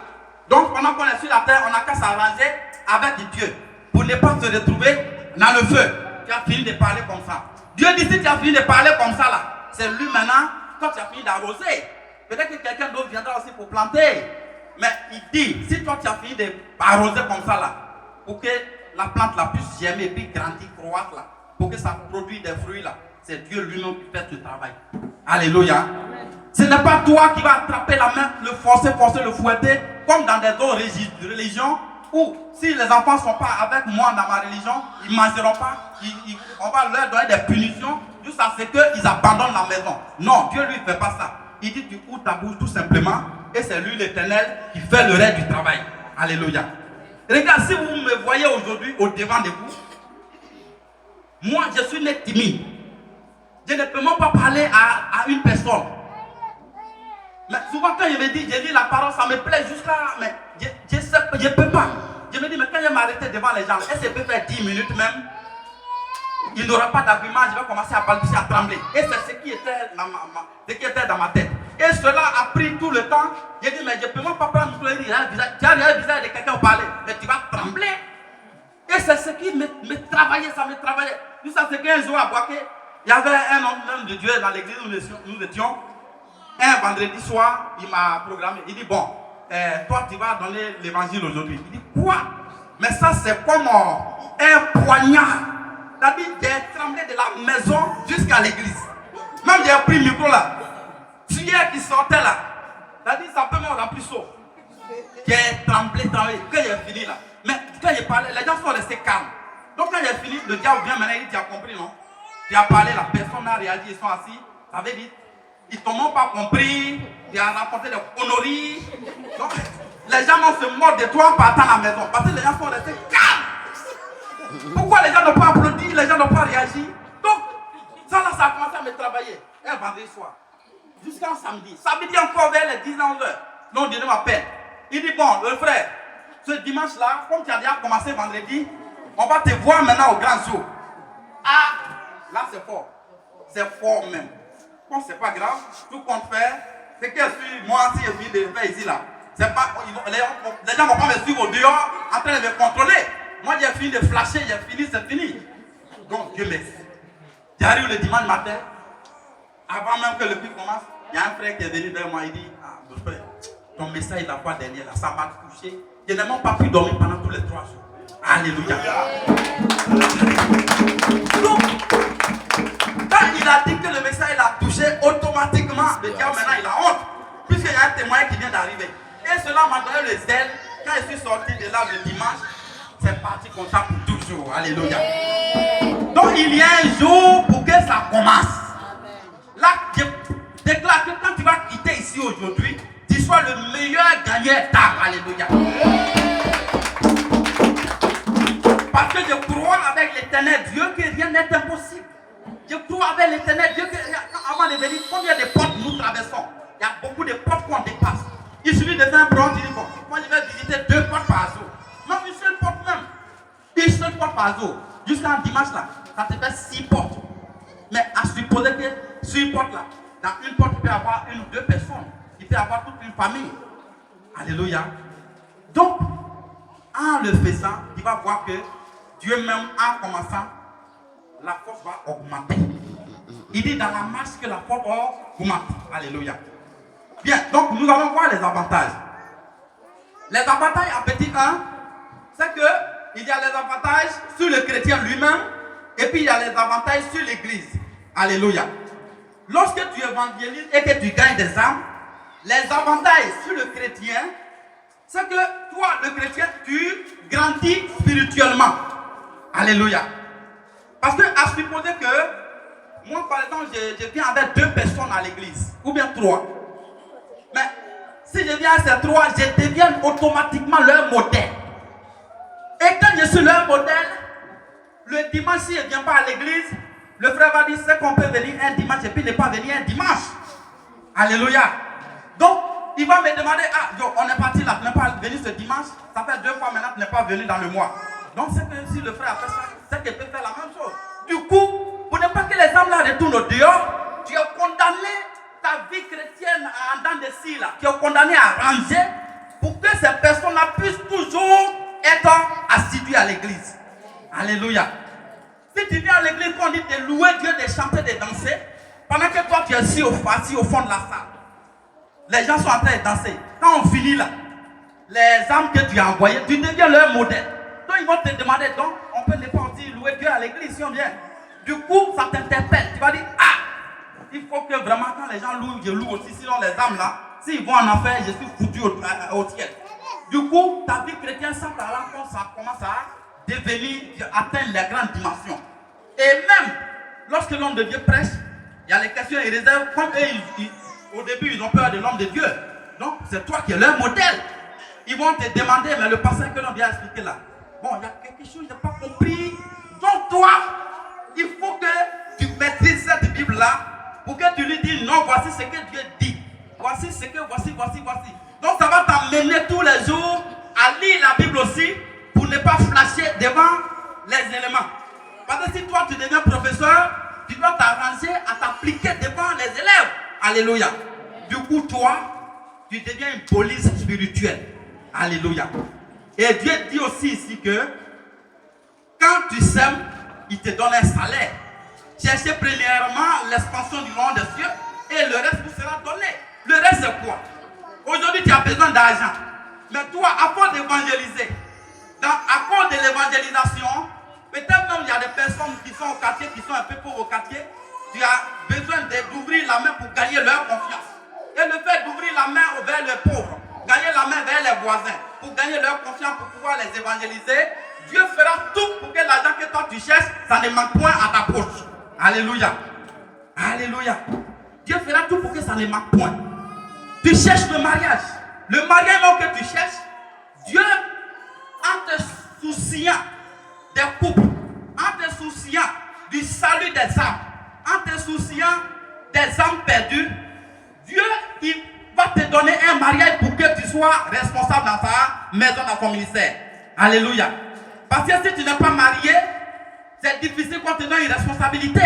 Donc pendant qu'on est sur la terre, on n'a qu'à s'arranger avec Dieu pour ne pas se retrouver dans le feu. Tu as fini de parler comme ça. Dieu dit si tu as fini de parler comme ça là, c'est lui maintenant, quand tu as fini d'arroser. Peut-être que quelqu'un d'autre viendra aussi pour planter. Mais il dit, si toi tu as fini d'arroser comme ça là, pour que la plante la puisse germer, puis grandir, croître là, pour que ça produise des fruits là, c'est Dieu lui-même qui fait ce travail. Alléluia. Amen. Ce n'est pas toi qui vas attraper la main, le forcer, le fouetter, comme dans des autres religions, où si les enfants ne sont pas avec moi dans ma religion, ils ne mangeront pas, on va leur donner des punitions, jusqu'à ce qu'ils abandonnent la maison. Non, Dieu lui ne fait pas ça. Il dit tu ouvres ta bouche tout simplement, et c'est lui l'Éternel qui fait le reste du travail. Alléluia. Regarde, si vous me voyez aujourd'hui au devant de vous, moi je suis né timide. Je ne peux même pas parler à une personne. Mais souvent quand je me dis, j'ai dit la parole, ça me plaît jusqu'à... Mais je ne peux pas. Je me dis, mais quand je m'arrête devant les gens, est-ce que je peux faire 10 minutes même? Il n'aura pas d'argument, je vais commencer à balbutier, à trembler. Et c'est ce qui était dans ma tête. Et cela a pris tout le temps. J'ai dit, mais je ne peux même pas prendre le micro. Tu as le visage de quelqu'un parler, mais tu vas trembler. Et c'est ce qui me travaillait, ça me travaillait. Jusqu'à ce qu'un jour à Boaké, il y avait un homme de Dieu dans l'église où nous étions. Un vendredi soir, il m'a programmé. Il dit, bon, toi tu vas donner l'évangile aujourd'hui. Il dit, quoi? Mais ça c'est comme un poignard. C'est-à-dire, j'ai tremblé de la maison jusqu'à l'église. Même j'ai pris le micro là. Tuyère qui sortait là. C'est-à-dire, ça peut me rendre plus chaud. J'ai tremblé. Quand j'ai fini là. Mais quand j'ai parlé, les gens sont restés calmes. Donc quand j'ai fini, le diable vient maintenant, il dit, tu as compris, non? Tu as parlé, la personne a réagi, ils sont assis. Ça veut dire, ils ne t'ont pas compris. Tu as rapporté des conneries. Donc, les gens vont se mordre de toi en partant à la maison. Parce que les gens sont restés calmes. Pourquoi les gens n'ont pas applaudi, les gens n'ont pas réagi? Donc, ça là, ça a commencé à me travailler. Un vendredi soir. Jusqu'à samedi. Samedi encore vers les 10 h. Non, Dieu m'appelle. Il dit, bon, le frère, ce dimanche-là, comme tu as déjà commencé vendredi, on va te voir maintenant au grand jour. Ah, là c'est fort. C'est fort même. Bon, c'est pas grave. Tout compte faire, c'est que moi, si je viens de faire ici là, c'est pas, les gens ne vont pas me suivre au dehors en train de me contrôler. Moi, j'ai fini de flasher, j'ai fini, c'est fini. Donc, Dieu merci. J'arrive le dimanche matin, avant même que le culte commence, il y a un frère qui est venu vers moi, il dit, ah, mon frère, ton message la fois dernière, là, ça m'a touché. Je n'ai même pas pu dormir pendant tous les 3 jours. Alléluia. Donc, quand il a dit que le message l'a touché, automatiquement, le diable maintenant il a honte. Puisqu'il y a un témoin qui vient d'arriver. Et cela m'a donné le zèle. Quand je suis sorti de là le dimanche, c'est parti comme ça pour toujours. Alléluia. Donc il y a un jour pour que ça commence. Là, je déclare que quand tu vas quitter ici aujourd'hui, tu sois le meilleur gagnant d'âme. Alléluia. Parce que je crois avec l'éternel Dieu que rien n'est impossible. Je crois avec l'éternel Dieu que avant de venir, combien de portes nous traversons? Il y a beaucoup de portes qu'on dépasse. Il suffit de faire un bronze, il dit bon, moi je vais visiter 2 portes par jour. Non, une seule porte même. Une seule porte par jour. Jusqu'à dimanche là, ça te fait 6 portes. Mais à supposer que 6 portes là, dans une porte, il peut y avoir 1 ou 2 personnes. Il peut y avoir toute une famille. Alléluia. Donc, en le faisant, tu vas voir que Dieu même en commençant, la force va augmenter. Il dit dans la marche que la force augmente. Alléluia. Bien, donc nous allons voir les avantages. Les avantages en petit 1, c'est que il y a les avantages sur le chrétien lui-même et puis il y a les avantages sur l'église. Alléluia. Lorsque tu évangélises et que tu gagnes des âmes, les avantages sur le chrétien, c'est que toi, le chrétien, tu grandis spirituellement. Alléluia. Parce que, à supposer que, moi, par exemple, je viens avec 2 personnes à l'église, ou bien 3. Mais, si je viens à ces 3, je deviens automatiquement leur modèle. Et quand je suis leur modèle, le dimanche, si je ne viens pas à l'église, le frère va dire, c'est qu'on peut venir un dimanche et puis ne pas venir un dimanche. Alléluia. Donc, il va me demander, ah, on est parti là, tu n'es pas venu ce dimanche, ça fait 2 fois maintenant que tu n'es pas venu dans le mois. Donc, c'est que si le frère a fait ça, c'est qu'il peut faire la même chose. Du coup, pour ne pas que les âmes là retournent au dehors, tu es condamné, ta vie chrétienne en dents de scie là, tu es condamné à ranger pour que ces personnes-là puissent toujours être assidues à l'église. Alléluia. Si tu viens à l'église, on dit de louer Dieu, de chanter, de danser, pendant que toi tu es assis au fond de la salle, les gens sont en train de danser. Quand on finit là, les âmes que tu as envoyées, tu deviens leur modèle. Donc ils vont te demander, donc on peut ne pas aussi louer Dieu à l'église si on vient. Du coup, ça t'interpelle. Tu vas dire, ah, il faut que vraiment quand les gens louent, je loue aussi. Sinon les âmes là, s'ils vont en enfer, je suis foutu au ciel. Du coup, ta vie chrétienne sans ta rencontre, ça commence à devenir, atteindre les grandes dimensions. Et même, lorsque l'homme de Dieu prêche, il y a les questions et réserves. Comme eux, au début, ils ont peur de l'homme de Dieu. Donc, c'est toi qui es leur modèle. Ils vont te demander, mais le passage que l'on vient expliquer là, bon, il y a quelque chose que je n'ai pas compris. Donc, toi, il faut que tu maîtrises cette Bible-là pour que tu lui dises, non, voici ce que Dieu dit. Voici ce que, voici. Donc, ça va t'amener tous les jours à lire la Bible aussi pour ne pas flasher devant les éléments. Parce que si toi, tu deviens professeur, tu dois t'arranger à t'appliquer devant les élèves. Alléluia. Du coup, toi, tu deviens une police spirituelle. Alléluia. Et Dieu dit aussi ici que quand tu sèmes, il te donne un salaire. Cherchez premièrement l'expansion du royaume des cieux et le reste vous sera donné. Le reste c'est quoi? Aujourd'hui, tu as besoin d'argent. Mais toi, à force d'évangéliser, à cause de l'évangélisation, peut-être même il y a des personnes qui sont au quartier, qui sont un peu pauvres au quartier, tu as besoin d'ouvrir la main pour gagner leur confiance. Et le fait d'ouvrir la main vers les pauvres, gagner la main vers les voisins, pour gagner leur confiance, pour pouvoir les évangéliser, Dieu fera tout pour que l'argent que toi tu cherches, ça ne manque point à ta poche. Alléluia. Alléluia. Dieu fera tout pour que ça ne manque point. Tu cherches le mariage. Le mariage que tu cherches, Dieu, en te souciant des couples, en te souciant du salut des âmes, en te souciant des âmes perdues, Dieu, il va te donner un mariage pour que tu sois responsable dans ta maison, dans ton ministère. Alléluia. Parce que si tu n'es pas marié, c'est difficile qu'on te donne une responsabilité.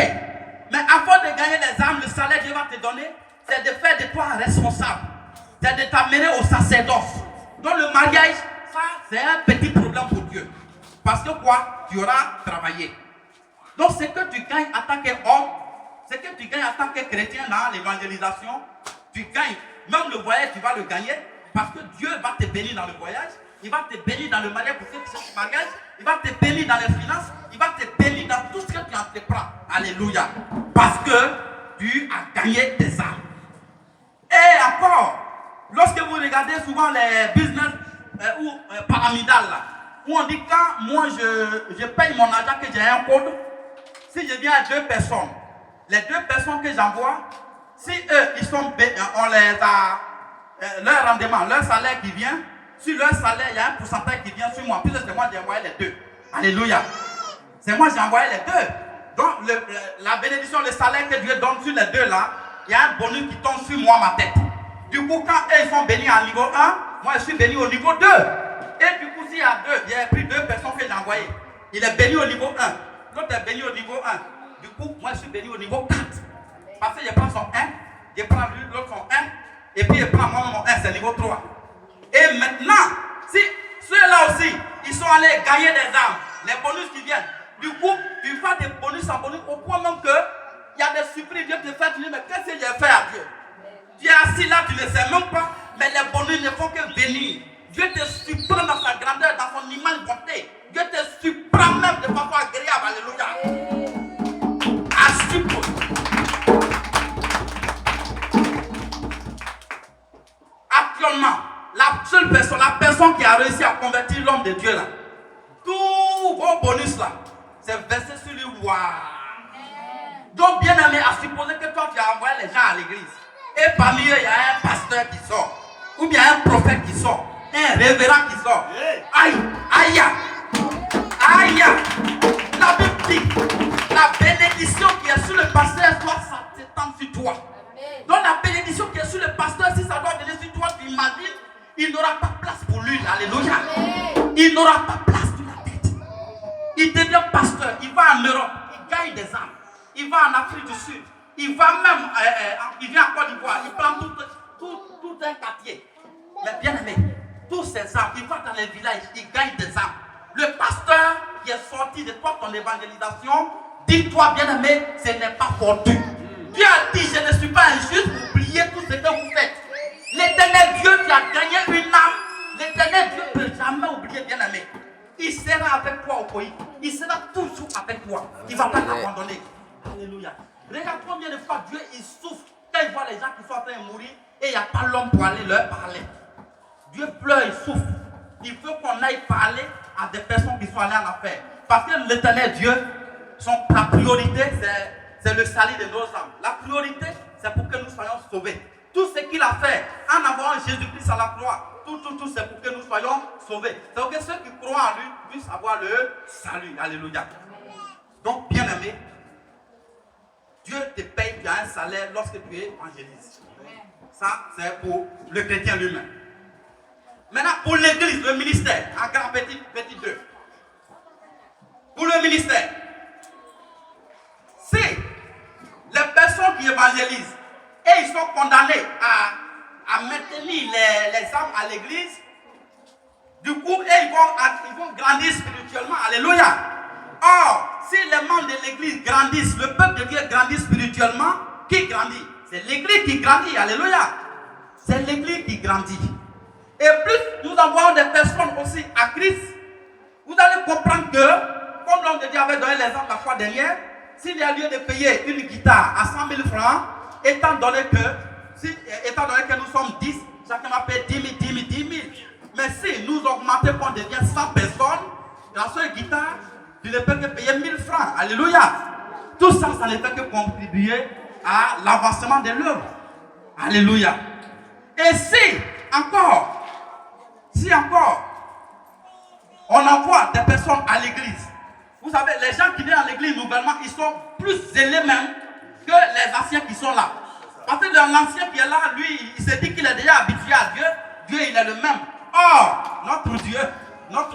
Mais avant de gagner les âmes, le salaire que Dieu va te donner, c'est de faire de toi un responsable. C'est de t'amener au sacerdoce. Donc le mariage, ça, c'est un petit problème pour Dieu. Parce que quoi? Tu auras travaillé. Donc ce que tu gagnes en tant qu'homme, ce que tu gagnes en tant que chrétien dans l'évangélisation, tu gagnes. Même le voyage, tu vas le gagner. Parce que Dieu va te bénir dans le voyage. Il va te bénir dans le mariage pour que tu cherches le mariage. Il va te bénir dans les finances. Il va te bénir dans tout ce que tu entreprends. Alléluia. Parce que tu as gagné des âmes. Et encore, lorsque vous regardez souvent les business pyramidales là, où on dit quand moi je paye mon argent que j'ai un code, si je viens à 2 personnes, les 2 personnes que j'envoie, si eux ils sont on les a leur rendement, leur salaire qui vient, sur leur salaire il y a un pourcentage qui vient sur moi, puisque c'est moi qui ai envoyé les 2. Alléluia. C'est moi qui ai envoyé les 2. Donc la bénédiction, le salaire que Dieu donne sur les 2 là, il y a un bonus qui tombe sur moi, ma tête. Du coup, quand eux ils sont bénis à niveau 1, moi je suis béni au niveau 2. Et du coup, s'il y a 2, il y a pris 2 personnes que j'ai envoyées. Il est béni au niveau 1. L'autre est béni au niveau 1. Du coup, moi je suis béni au niveau 4. Parce que je prends son 1, je prends lui, l'autre son 1, et puis je prends moi mon 1, c'est niveau 3. Et maintenant, si ceux-là aussi, ils sont allés gagner des âmes, les bonus qui viennent, du coup, tu fais des bonus en bonus au point même que il y a des surprises, Dieu te fait, tu dis, mais qu'est-ce que j'ai fait à Dieu? Tu es assis là, tu ne sais même pas, mais les bonus ne font que venir. Dieu te surprend dans sa grandeur, dans son immense bonté. Dieu te surprend même de façon agréable. Alléluia. Actuellement, la personne qui a réussi à convertir l'homme de Dieu là, tous vos bonus là, c'est versé sur lui. Waouh! Donc, bien aimé, à supposer que toi, tu as envoyé les gens à l'église. Et parmi eux, il y a un pasteur qui sort. Ou bien un prophète qui sort. Un révérend qui sort. Aïe! Aïe! Aïe! La Bible dit, la bénédiction qui est sur le pasteur doit s'étendre sur toi. Donc la bénédiction qui est sur le pasteur, si ça doit venir sur toi, tu imagines, il n'aura pas place pour lui. Alléluia. Il n'aura pas place sur la tête. Il devient pasteur, il va en Europe, il gagne des âmes. Il va en Afrique du Sud, il va même, il vient en Côte d'Ivoire, il prend tout un quartier. Mais bien aimé, tous ces âmes, il va dans les villages, il gagne des âmes. Le pasteur qui est sorti de toi, ton évangélisation, dis-toi bien aimé, ce n'est pas fortuit. Dieu a dit, je ne suis pas injuste pour oublier tout ce que vous faites. L'éternel Dieu qui a gagné une âme, l'éternel Dieu ne peut jamais oublier bien aimé. Il sera avec toi au pays. Il sera toujours avec toi. Il ne va pas t'abandonner. Alléluia. Regarde combien de fois Dieu il souffre quand il voit les gens qui sont en train de mourir et il n'y a pas l'homme pour aller leur parler. Dieu pleure, il souffre. Il faut qu'on aille parler à des personnes qui sont allées en enfer. Parce que l'éternel Dieu, la priorité, c'est le salut de nos âmes. La priorité, c'est pour que nous soyons sauvés. Tout ce qu'il a fait en envoyant Jésus-Christ à la croix, tout, c'est pour que nous soyons sauvés. C'est pour que ceux qui croient en lui puissent avoir le salut. Alléluia. Donc, bien aimé, Dieu te paye, tu as un salaire lorsque tu es évangéliste. Ça, c'est pour le chrétien lui-même. Maintenant, pour l'église, le ministère, en grand petit 2. Pour le ministère, si les personnes qui évangélisent et ils sont condamnés à maintenir les âmes à l'église, du coup, ils vont grandir spirituellement. Alléluia. Or, si les membres de l'église grandissent, le peuple de Dieu grandit spirituellement, qui grandit? C'est l'église qui grandit. Alléluia. C'est l'église qui grandit. Et plus nous envoyons des personnes aussi à Christ, vous allez comprendre que, comme l'homme de Dieu avait donné l'exemple la fois dernière, s'il y a lieu de payer une guitare à 100 000 francs, étant donné que nous sommes 10, chacun va payer 10 000. Mais si nous augmentons qu'on devient 100 personnes, la seule guitare, tu ne peux que payer 1000 francs. Alléluia. Tout ça, ça ne fait que contribuer à l'avancement de l'œuvre. Alléluia. Et si encore, on envoie des personnes à l'église, vous savez, les gens qui viennent à l'église nouvellement, ils sont plus zélés même que les anciens qui sont là. Parce que l'ancien qui est là, lui, il se dit qu'il est déjà habitué à Dieu. Dieu, il est le même. Or, notre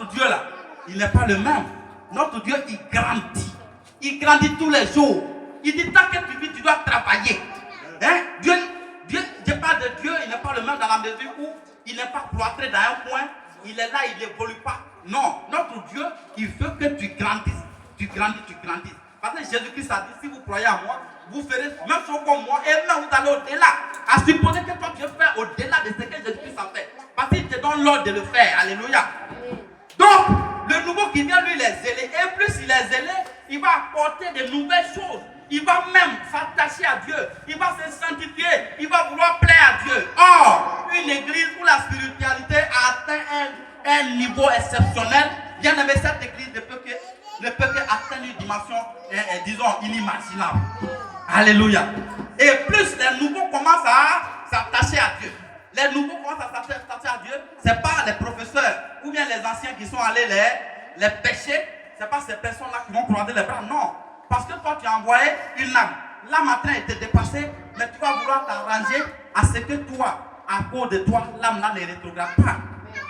Dieu là, il n'est pas le même. Notre Dieu, il grandit. Il grandit tous les jours. Il dit, tant que tu vis, tu dois travailler. Hein? Dieu, je parle de Dieu, il n'est pas le même dans la mesure où il n'est pas cloîtré dans un coin. Il est là, il n'évolue pas. Non, notre Dieu, il veut que tu grandisses. Tu grandis. Parce que Jésus-Christ a dit, si vous croyez en moi, vous ferez même chose comme moi. Et même vous allez au-delà. À supposer que toi, tu veux faire au-delà de ce que Jésus-Christ a fait. Parce qu'il te donne l'ordre de le faire. Alléluia. Donc, le nouveau qui vient, lui, il est zélé. Et plus il est zélé, il va apporter de nouvelles choses. Il va même s'attacher à Dieu. Il va se sanctifier. Il va vouloir plaire à Dieu. Or, une église où la spiritualité a atteint un niveau exceptionnel, bien aimé, cette église ne peut que atteindre une dimension, disons, inimaginable. Alléluia. Et plus les nouveaux commencent à s'attacher à Dieu. Les nouveaux commencent à s'attacher à Dieu. Ce n'est pas les professeurs ou bien les anciens qui sont allés les pêcher. Ce n'est pas ces personnes-là qui vont croiser les bras. Non. Parce que toi, tu as envoyé une âme. L'âme a train de te dépasser, mais tu vas vouloir t'arranger à ce que toi, à cause de toi, l'âme-là ne rétrograde pas.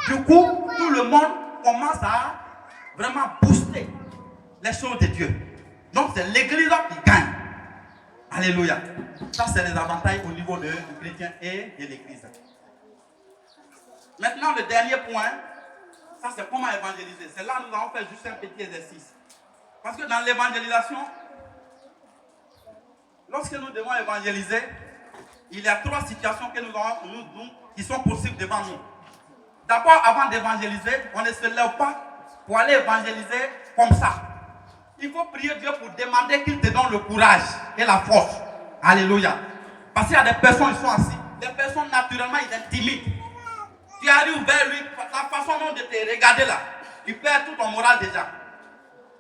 Du coup, tout le monde commence à vraiment booster les choses de Dieu. Donc, c'est l'église qui gagne. Alléluia. Ça, c'est les avantages au niveau du chrétien et de l'église. Maintenant, le dernier point, ça, c'est comment évangéliser. C'est là que nous allons faire juste un petit exercice. Parce que dans l'évangélisation, lorsque nous devons évangéliser, il y a 3 situations que qui sont possibles devant nous. D'abord, avant d'évangéliser, on ne se lève pas pour aller évangéliser comme ça. Il faut prier Dieu pour demander qu'il te donne le courage et la force. Alléluia. Parce qu'il y a des personnes qui sont assis. Des personnes, naturellement, ils sont timides. Tu arrives vers lui, la façon dont de te regarder là, tu perds tout ton moral déjà.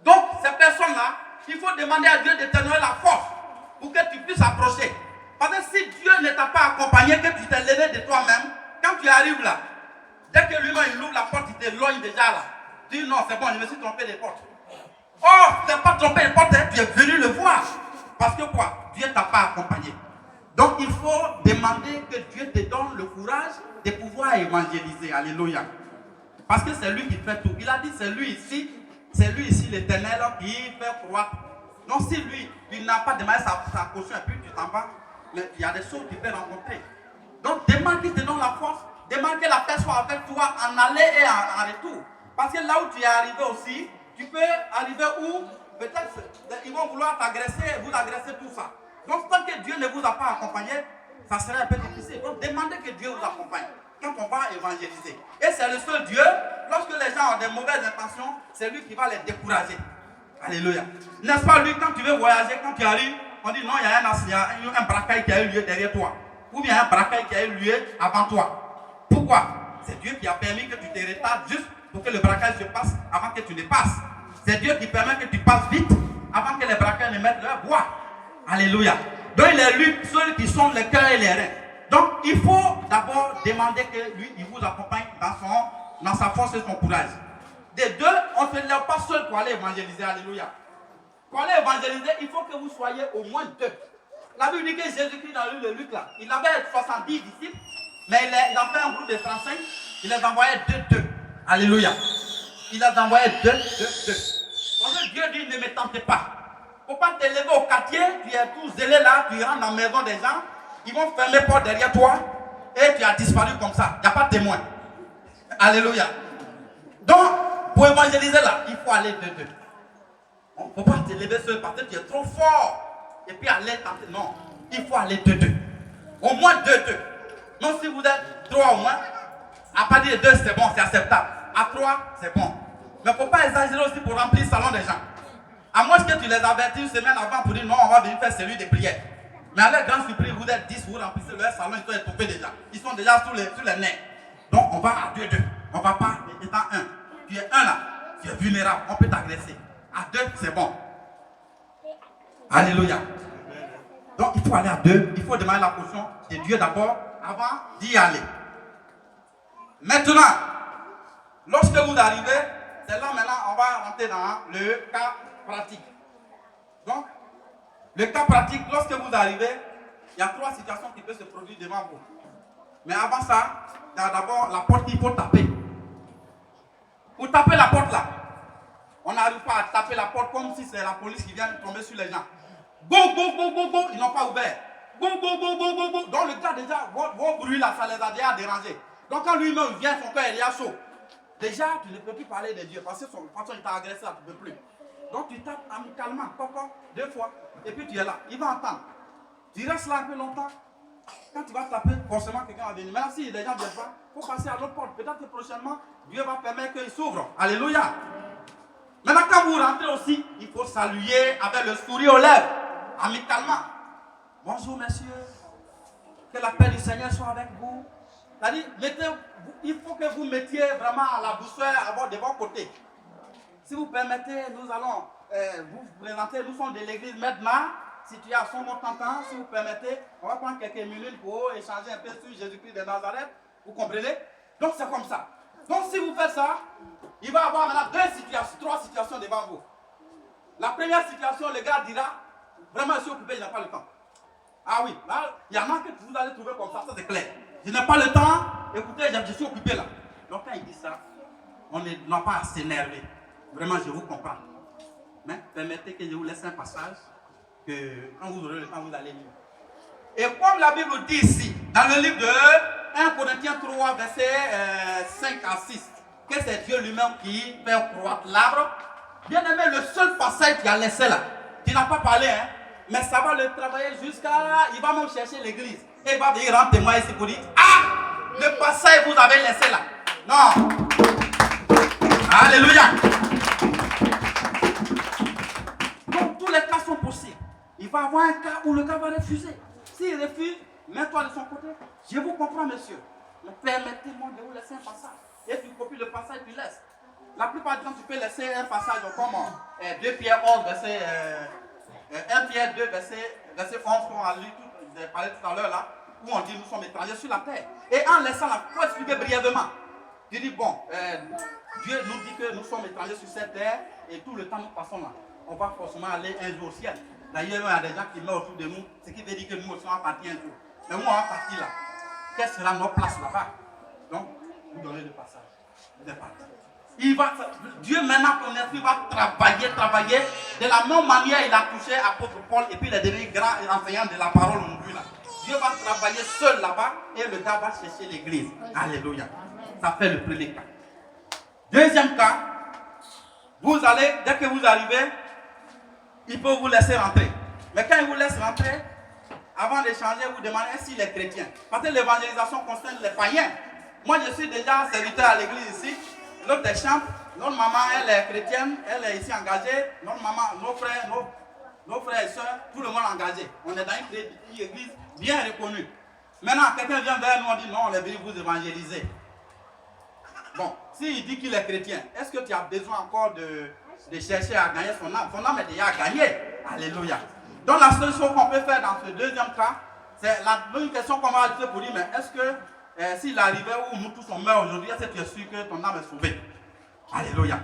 Donc, ces personnes-là, il faut demander à Dieu de te donner la force pour que tu puisses approcher. Parce que si Dieu ne t'a pas accompagné, que tu t'es levé de toi-même, quand tu arrives là, dès que lui-même il ouvre la porte, il t'éloigne déjà là. Tu dis non, c'est bon, je me suis trompé des portes. Oh, tu n'es pas trompé des portes, hein, tu es venu le voir. Parce que quoi? Dieu ne t'a pas accompagné. Donc il faut demander que Dieu te donne le courage de pouvoir évangéliser. Alléluia. Parce que c'est lui qui fait tout. Il a dit c'est lui ici l'Éternel qui fait croître. Donc si lui, il n'a pas demandé sa caution et puis tu t'en vas, mais il y a des choses que tu peux rencontrer. Donc demande qu'il te donne la force, demande que la paix soit avec toi en aller et en retour. Parce que là où tu es arrivé aussi, tu peux arriver où peut-être ils vont vouloir t'agresser, vous agresser, tout ça. Donc tant que Dieu ne vous a pas accompagné, ça serait un peu difficile. Donc demandez que Dieu vous accompagne quand on va évangéliser. Et c'est le seul Dieu, lorsque les gens ont des mauvaises intentions, c'est lui qui va les décourager. Alléluia. N'est-ce pas lui, quand tu veux voyager, quand tu arrives, on dit non, il y a un braquage qui a eu lieu derrière toi. Ou bien un braquage qui a eu lieu avant toi. Pourquoi? C'est Dieu qui a permis que tu te retardes juste pour que le braquage se passe avant que tu ne passes. C'est Dieu qui permet que tu passes vite avant que les braqueurs ne mettent leur bois. Alléluia. Donc il est lui, ceux qui sont les cœurs et les reins. Donc il faut d'abord demander que lui, il vous accompagne dans sa force et son courage. Des deux, on ne se lève pas seul pour aller évangéliser. Alléluia. Pour aller évangéliser, il faut que vous soyez au moins deux. La Bible dit que Jésus-Christ dans le livre de Luc là, il avait 70 disciples, mais il a fait un groupe de 35, il les envoyait deux. Alléluia. Il les envoyait deux. Parce que Dieu dit, ne me tentez pas. Il ne faut pas te lever au quartier, tu es tout zélé là, tu rentres dans la maison des gens, ils vont fermer la porte derrière toi, et tu as disparu comme ça. Il n'y a pas de témoin. Alléluia. Donc, pour évangéliser là, il faut aller deux. On ne peut pas te lever seul parce que tu es trop fort. Et puis aller tenter. Non, il faut aller deux. Au moins deux. Non, si vous êtes trois au moins, à partir de deux, c'est bon, c'est acceptable. À trois, c'est bon. Mais il ne faut pas exagérer aussi pour remplir le salon des gens. À moins que tu les avertis une semaine avant pour dire non, on va venir faire celui des prières. Mais à leur grande surprise, vous êtes 10, vous remplissez leur salon, ils sont étouffés déjà. Ils sont déjà sur les nerfs. Donc on va à deux. On ne va pas étant un. Tu es un là, tu es vulnérable, on peut t'agresser. À deux, c'est bon. Alléluia. Donc il faut aller à deux, il faut demander la caution de Dieu d'abord avant d'y aller. Maintenant, lorsque vous arrivez, c'est là maintenant on va rentrer dans le cas pratique. Donc, le cas pratique, lorsque vous arrivez, il y a trois situations qui peuvent se produire devant vous. Mais avant ça, il y a d'abord la porte qu'il faut taper. Vous tapez la porte là. On n'arrive pas à taper la porte comme si c'est la police qui vient tomber sur les gens. Go, ils n'ont pas ouvert. Go. Donc le gars déjà, vos bruits là, ça les a déjà dérangés. Donc quand lui-même vient, son cœur est déjà chaud. Déjà, tu ne peux plus parler de Dieu parce que son patron il t'a agressé là, tu ne peux plus. Donc tu tapes amicalement, deux fois, et puis tu es là. Il va entendre. Tu restes là un peu longtemps. Quand tu vas taper, forcément quelqu'un va venir. Maintenant, si les gens ne viennent pas, il faut passer à l'autre porte. Peut-être que prochainement, Dieu va permettre qu'ils s'ouvrent. Alléluia. Maintenant, quand vous rentrez aussi, il faut saluer avec le sourire aux lèvres, amicalement. Bonjour, messieurs. Que la paix du Seigneur soit avec vous. C'est-à-dire, il faut que vous mettiez vraiment la douceur de vos côtés. Si vous permettez, nous allons vous présenter. Nous sommes de l'église maintenant. Si tu as son contentant, si vous permettez, on va prendre quelques minutes pour échanger un peu sur Jésus-Christ de Nazareth. Vous comprenez? Donc, c'est comme ça. Donc, si vous faites ça, il va y avoir maintenant trois situations devant vous. La première situation, le gars dira, vraiment, je suis occupé, il n'a pas le temps. Ah oui, là, il y en a que vous allez trouver comme ça c'est clair. Je n'ai pas le temps, écoutez, je suis occupé là. Donc, quand il dit ça, on n'a pas à s'énerver. Vraiment, je vous comprends. Mais permettez que je vous laisse un passage que quand vous aurez le temps, vous allez lire. Et comme la Bible dit ici, dans le livre de 1 Corinthiens 3, versets 5 à 6, que c'est Dieu lui-même qui fait croître l'arbre. Bien aimé, le seul passage qu'il a laissé là, tu n'as pas parlé, hein, mais ça va le travailler jusqu'à... Il va même chercher l'église. Et il va venir rendre témoin ici pour dire, ah, le passage que vous avez laissé là. Non. Alléluia. Donc tous les cas sont possibles. Il va y avoir un cas où le gars va refuser. S'il refuse, mets-toi de son côté. Je vous comprends, monsieur. Mais permettez-moi de vous laisser un passage. Et tu copies le passage et tu laisses. La plupart du temps, tu peux laisser un passage comme 2 Pierre 11, verset 1 Pierre 2, verset 11, comme on a lu, vous avez parlé tout à l'heure là, où on dit nous sommes étrangers sur la terre. Et en laissant la, pour expliquer brièvement, tu dis bon, Dieu nous dit que nous sommes étrangers sur cette terre et tout le temps nous passons là. On va forcément aller un jour au ciel. D'ailleurs, il y a des gens qui meurent autour de nous, ce qui veut dire que nous aussi on va partir un jour. Mais nous on va partir là. Quelle sera notre place là-bas? Donc, vous donnez le passage. Vous êtes partis. Dieu maintenant, ton esprit va travailler. De la même manière, il a touché l'apôtre Paul et puis il est devenu grand enseignant de la parole aujourd'hui là. Dieu va travailler seul là-bas et le gars va chercher l'église. Alléluia. Ça fait le premier cas. Deuxième cas, vous allez, dès que vous arrivez, il peut vous laisser rentrer. Mais quand il vous laisse rentrer, avant d'échanger, vous demandez s'il est chrétien. Parce que l'évangélisation concerne les païens. Moi, je suis déjà serviteur à l'église ici. L'autre est chante. Notre maman, elle est chrétienne. Elle est ici engagée. Notre maman, nos frères et sœurs, tout le monde est engagé. On est dans une église bien reconnue. Maintenant, quelqu'un vient vers nous, on dit non, on est venu vous évangéliser. Bon, s'il dit qu'il est chrétien, est-ce que tu as besoin encore de chercher à gagner son âme? Son âme est déjà gagnée. Alléluia. Donc la seule chose qu'on peut faire dans ce deuxième cas, c'est la bonne question qu'on va ajouter pour lui, mais est-ce que s'il arrivait où nous tous on meurt aujourd'hui, est-ce que tu es sûr que ton âme est sauvée? Alléluia.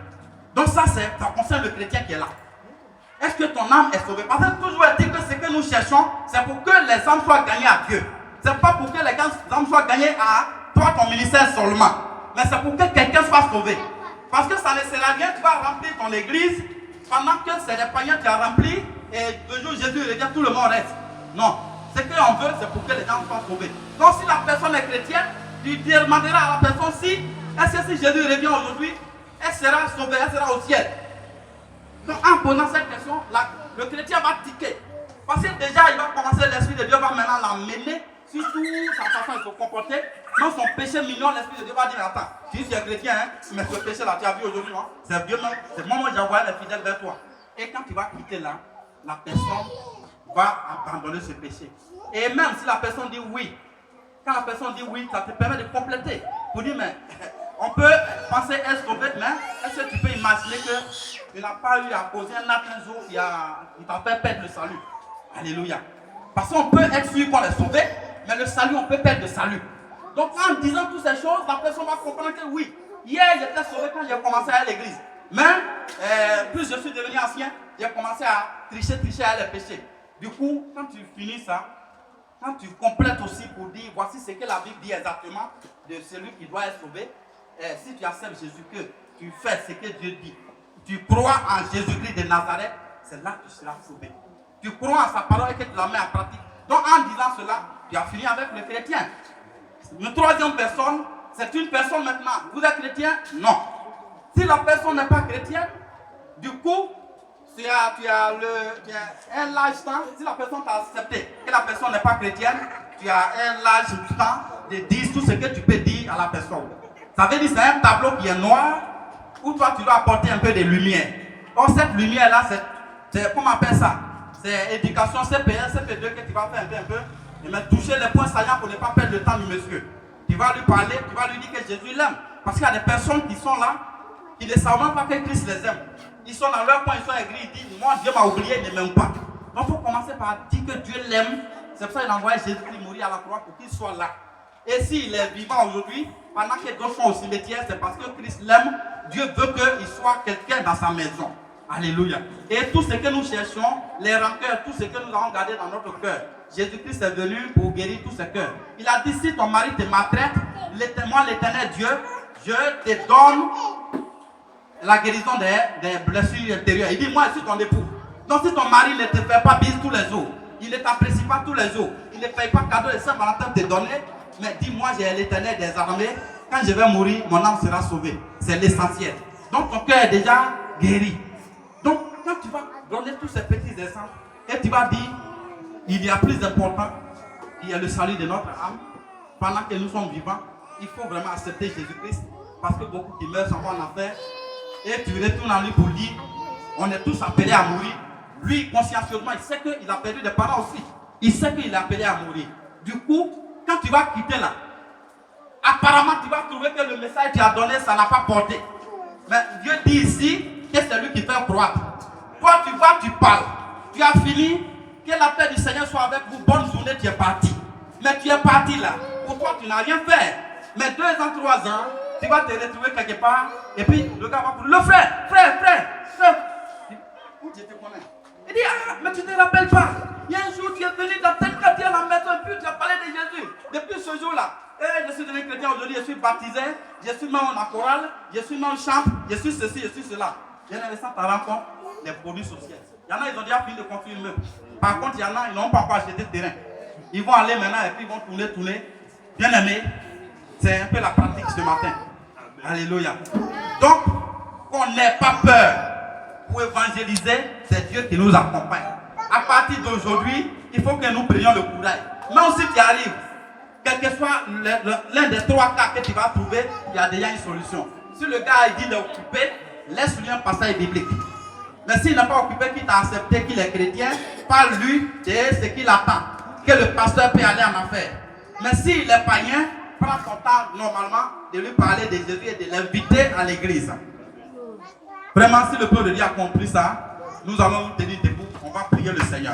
Donc ça concerne le chrétien qui est là. Est-ce que ton âme est sauvée? Parce que toujours est-il que ce que nous cherchons, c'est pour que les âmes soient gagnées à Dieu. Ce n'est pas pour que les âmes soient gagnées à toi, ton ministère seulement. Mais c'est pour que quelqu'un soit sauvé. Parce que ça ne sert à rien, tu vas remplir ton église pendant que c'est les païens qui ont rempli et le jour où Jésus revient, tout le monde reste. Non. Ce qu'on veut, c'est pour que les gens soient sauvés. Donc si la personne est chrétienne, tu demanderas à la personne si Jésus revient aujourd'hui, elle sera sauvée, elle sera au ciel. Donc en posant cette question, le chrétien va tiquer. Parce que déjà, il va commencer, l'Esprit de Dieu va maintenant l'emmener sur toute sa façon de se comporter. Dans son péché mignon, l'Esprit de Dieu va dire, attends, si tu es chrétien, hein, mais ce péché-là, tu as vu aujourd'hui, non? C'est Dieu même, c'est moi qui j'ai envoyé les fidèles vers toi. Et quand tu vas quitter là, la personne va abandonner ce péché. Et même si la personne dit oui, quand la personne dit oui, ça te permet de compléter. Pour dire, mais on peut penser être sauvé, mais est-ce que tu peux imaginer que tu n'as pas eu à poser un acte un jour qui t'a fait perdre le salut? Alléluia. Parce qu'on peut être sûr qu'on est sauvé, mais le salut, on peut perdre le salut. Donc en disant toutes ces choses, la personne va comprendre que oui, hier j'étais sauvé quand j'ai commencé à aller à l'église. Mais plus je suis devenu ancien, j'ai commencé à tricher à les péchés. Du coup, quand tu finis ça, quand tu complètes aussi pour dire voici ce que la Bible dit exactement de celui qui doit être sauvé, si tu acceptes Jésus, que tu fais ce que Dieu dit, tu crois en Jésus-Christ de Nazareth, c'est là que tu seras sauvé. Tu crois en sa parole et que tu la mets en pratique. Donc en disant cela, tu as fini avec le chrétien. Une troisième personne, c'est une personne maintenant. Vous êtes chrétien? Non. Si la personne n'est pas chrétienne, du coup, tu as un large temps. Si la personne t'a accepté que la personne n'est pas chrétienne, tu as un large temps de dire tout ce que tu peux dire à la personne. Ça veut dire que c'est un tableau qui est noir où toi tu dois apporter un peu de lumière. Or cette lumière-là, c'est comment on appelle ça? C'est éducation CP1, CP2 que tu vas faire un peu. Et même toucher les points saillants pour ne pas perdre le temps du monsieur. Tu vas lui parler, tu vas lui dire que Jésus l'aime. Parce qu'il y a des personnes qui sont là, qui ne savent même pas que Christ les aime. Ils sont dans leur coin, ils sont aigris, ils disent, moi Dieu m'a oublié, il ne m'aime pas. Donc il faut commencer par dire que Dieu l'aime. C'est pour ça qu'il a envoyé Jésus-Christ mourir à la croix pour qu'il soit là. Et s'il est vivant aujourd'hui, pendant que d'autres sont au cimetière, c'est parce que Christ l'aime. Dieu veut qu'il soit quelqu'un dans sa maison. Alléluia. Et tout ce que nous cherchons, les rancœurs, tout ce que nous avons gardé dans notre cœur, Jésus-Christ est venu pour guérir tous ces cœurs. Il a dit, si ton mari te maltraite, moi l'éternel Dieu, je te donne la guérison des blessures intérieures. Il dit, moi je suis ton époux. Donc si ton mari ne te fait pas bise tous les jours, il ne t'apprécie pas tous les jours, il ne paye pas cadeau de Saint-Valentin te donner, mais dis-moi, j'ai l'éternel des armées, quand je vais mourir, mon âme sera sauvée. C'est l'essentiel. Donc ton cœur est déjà guéri. Donc quand tu vas donner tous ces petits exemples, et tu vas dire, il y a plus important, il y a le salut de notre âme, pendant que nous sommes vivants, il faut vraiment accepter Jésus-Christ, parce que beaucoup qui meurent s'en vont en enfer, et tu retournes en lui pour dire, on est tous appelés à mourir. Lui, consciencieusement, il sait qu'il a perdu des parents aussi. Il sait qu'il est appelé à mourir. Du coup, quand tu vas quitter là, apparemment tu vas trouver que le message que tu as donné, ça n'a pas porté. Mais Dieu dit ici que c'est lui qui fait croître. Toi, tu vas, tu parles. Tu as fini. Que la paix du Seigneur soit avec vous. Bonne journée, tu es parti. Mais tu es parti là. Pour toi, tu n'as rien fait. Mais 2 ans, 3 ans, tu vas te retrouver quelque part. Et puis, le gars va pour le frère. Où tu te connais? Il dit, ah, mais tu ne te rappelles pas. Il y a un jour, tu es venu dans tel quartier à la maison. Et puis, tu as parlé de Jésus. Depuis ce jour-là, je suis devenu chrétien aujourd'hui. Je suis baptisé. Je suis membre en chorale. Je suis membre en chant. Je suis ceci, je suis cela. Il y en a qui ta rencontre les produits sociaux. Il y en a, ils ont déjà fini de construire eux. Par contre, il y en a, ils n'ont pas encore acheté de terrain. Ils vont aller maintenant et puis ils vont tourner. Bien aimé, c'est un peu la pratique ce matin. Alléluia. Donc, qu'on n'ait pas peur pour évangéliser, c'est Dieu qui nous accompagne. À partir d'aujourd'hui, il faut que nous prenions le courage. Même si tu arrives, quel que soit l'un des 3 cas que tu vas trouver, il y a déjà une solution. Si le gars il dit d'occuper, laisse-lui un passage biblique. Mais s'il n'a pas occupé, qu'il t'a accepté qu'il est chrétien, parle-lui de ce qu'il attend. Que le pasteur peut aller en affaire. Mais s'il est païen, prends son temps normalement de lui parler de Jésus et de l'inviter à l'église. Vraiment, si le peuple de Dieu a compris ça, nous allons nous tenir debout. On va prier le Seigneur.